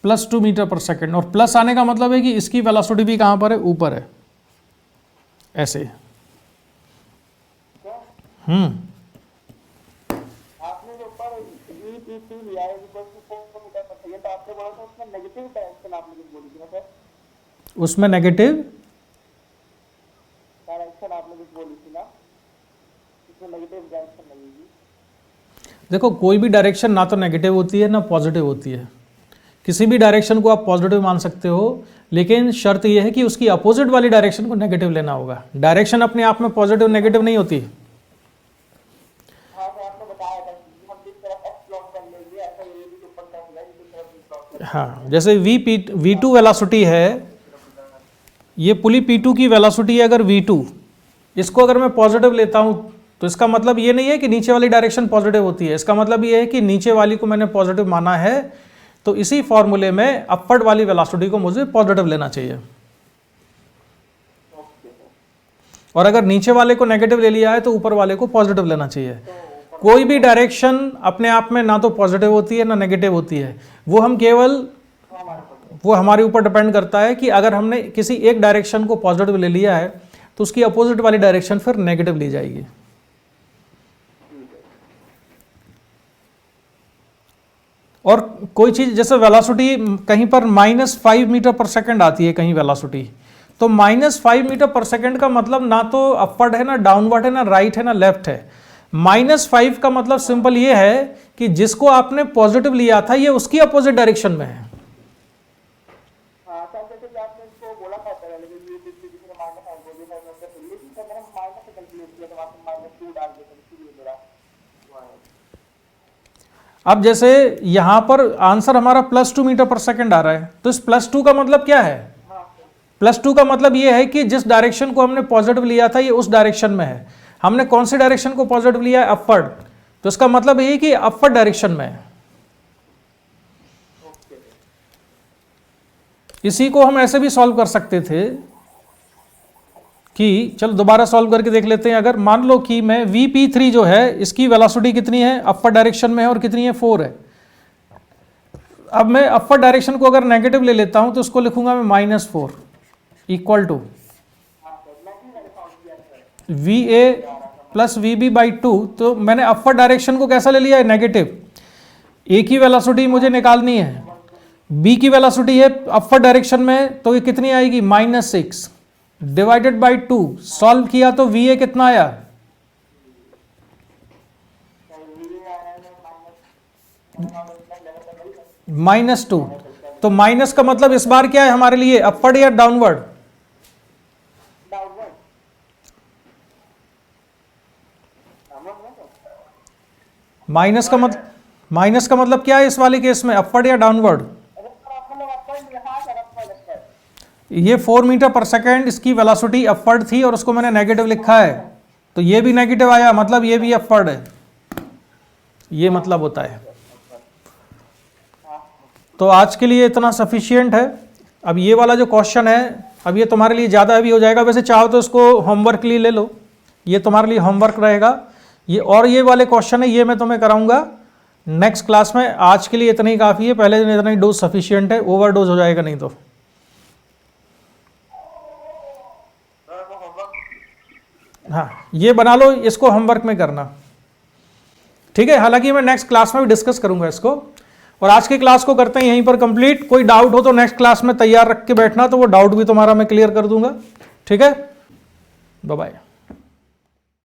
Speaker 1: +2 मीटर पर सेकंड, और प्लस आने का मतलब है कि इसकी वेलोसिटी भी कहां पर है? ऊपर है, ऐसे।
Speaker 2: आपने जो ऊपर Vp3 लिया है तो 4 मीटर पर सेकंड, तो आपने बोला था उसमें नेगेटिव डायरेक्शन आपने कुछ बोली थी ना सर?
Speaker 1: उसमें नेगेटिव
Speaker 2: डायरेक्शन आपने कुछ बोली थी ना, इसमें नेगेटिव डायरेक्शन लगेगी।
Speaker 1: देखो, कोई भी डायरेक्शन ना तो नेगेटिव होती है ना पॉजिटिव होती है। किसी भी डायरेक्शन को आप पॉजिटिव मान सकते हो, लेकिन शर्त यह है कि उसकी अपोजिट वाली डायरेक्शन को नेगेटिव लेना होगा। डायरेक्शन अपने आप में पॉजिटिव नेगेटिव नहीं होती। हाँ, जैसे V2 वेलोसिटी है, ये पुली P2 की वेलोसिटी है अगर V2, इसको अगर मैं पॉजिटिव लेता हूं तो इसका मतलब ये नहीं है कि नीचे वाली डायरेक्शन पॉजिटिव होती है। इसका मतलब ये है कि नीचे वाली को मैंने पॉजिटिव माना है, तो इसी फॉर्मूले में अपवर्ड वाली वेलोसिटी को मुझे पॉजिटिव लेना चाहिए। और अगर नीचे वाले को नेगेटिव ले लिया है तो ऊपर वाले को पॉजिटिव लेना चाहिए। कोई भी डायरेक्शन अपने आप में ना तो पॉजिटिव होती है ना नेगेटिव होती है, वो हमारे ऊपर डिपेंड करता है कि अगर हमने किसी एक डायरेक्शन को पॉजिटिव ले लिया है तो उसकी अपोजिट वाली डायरेक्शन फिर नेगेटिव ली जाएगी। और कोई चीज जैसे वेलोसिटी कहीं पर -5 मीटर पर सेकंड आती है कहीं वेलोसिटी, तो -5 मीटर पर सेकंड का मतलब ना तो अपवर्ड है ना डाउनवर्ड है ना राइट है ना लेफ्ट है। -5 का मतलब सिंपल ये है कि जिसको आपने पॉजिटिव लिया था ये उसकी अपोजिट डायरेक्शन में है। अब जैसे यहां पर आंसर हमारा +2 मीटर पर सेकंड आ रहा है, तो इस +2 का मतलब क्या है? +2 का मतलब ये है कि जिस डायरेक्शन को हमने पॉजिटिव लिया था ये उस डायरेक्शन में है। हमने कौन सी डायरेक्शन को पॉजिटिव लिया है? अपवर्ड, तो इसका मतलब ये कि अपवर्ड डायरेक्शन में है। इसी को हम ऐसे भी सॉल्व कर सकते थे कि चलो दोबारा सॉल्व करके देख लेते हैं। अगर मान लो कि मैं Vp3 जो है इसकी वेलोसिटी कितनी है? अपर डायरेक्शन में है और कितनी है? 4 है। अब मैं अपर डायरेक्शन को अगर नेगेटिव ले लेता हूं तो उसको लिखूंगा मैं -4 equal to VA plus VB/2। तो मैंने अपर डायरेक्शन को कैसा ले लिया है, नेगेटिव। ए की वेलोसिटी मुझे निकालनी है, बी की वेलोसिटी है अपर डायरेक्शन में, तो ये कितनी आएगी -6 डिवाइडेड बाई 2। सॉल्व किया तो VA कितना आया, -2। तो माइनस का मतलब इस बार क्या है हमारे लिए, अपवर्ड या डाउनवर्ड? माइनस का मतलब क्या है इस वाले केस में, अपवर्ड या डाउनवर्ड? ये 4 मीटर पर सेकेंड इसकी वेलोसिटी अपवर्ड थी और उसको मैंने नेगेटिव लिखा है, तो ये भी नेगेटिव आया, मतलब ये भी अपवर्ड है, ये मतलब होता है। तो आज के लिए इतना सफिशिएंट है। अब ये वाला जो क्वेश्चन है, अब ये तुम्हारे लिए ज़्यादा भी हो जाएगा, वैसे चाहो तो इसको होमवर्क के लिए ले लो, ये तुम्हारे लिए होमवर्क रहेगा ये। और ये वाले क्वेश्चन है ये मैं तुम्हें कराऊंगा नेक्स्ट क्लास में। आज के लिए इतना ही काफ़ी है, पहले दिन इतना ही डोज सफिशिएंट है, ओवरडोज हो जाएगा नहीं तो। हाँ ये बना लो, इसको होमवर्क में करना, ठीक है। हालांकि मैं नेक्स्ट क्लास में भी डिस्कस करूंगा इसको। और आज की क्लास को करते हैं यहीं पर कंप्लीट। कोई डाउट हो तो नेक्स्ट क्लास में तैयार रख के बैठना, तो वो डाउट भी तुम्हारा मैं क्लियर कर दूंगा, ठीक है। Bye bye.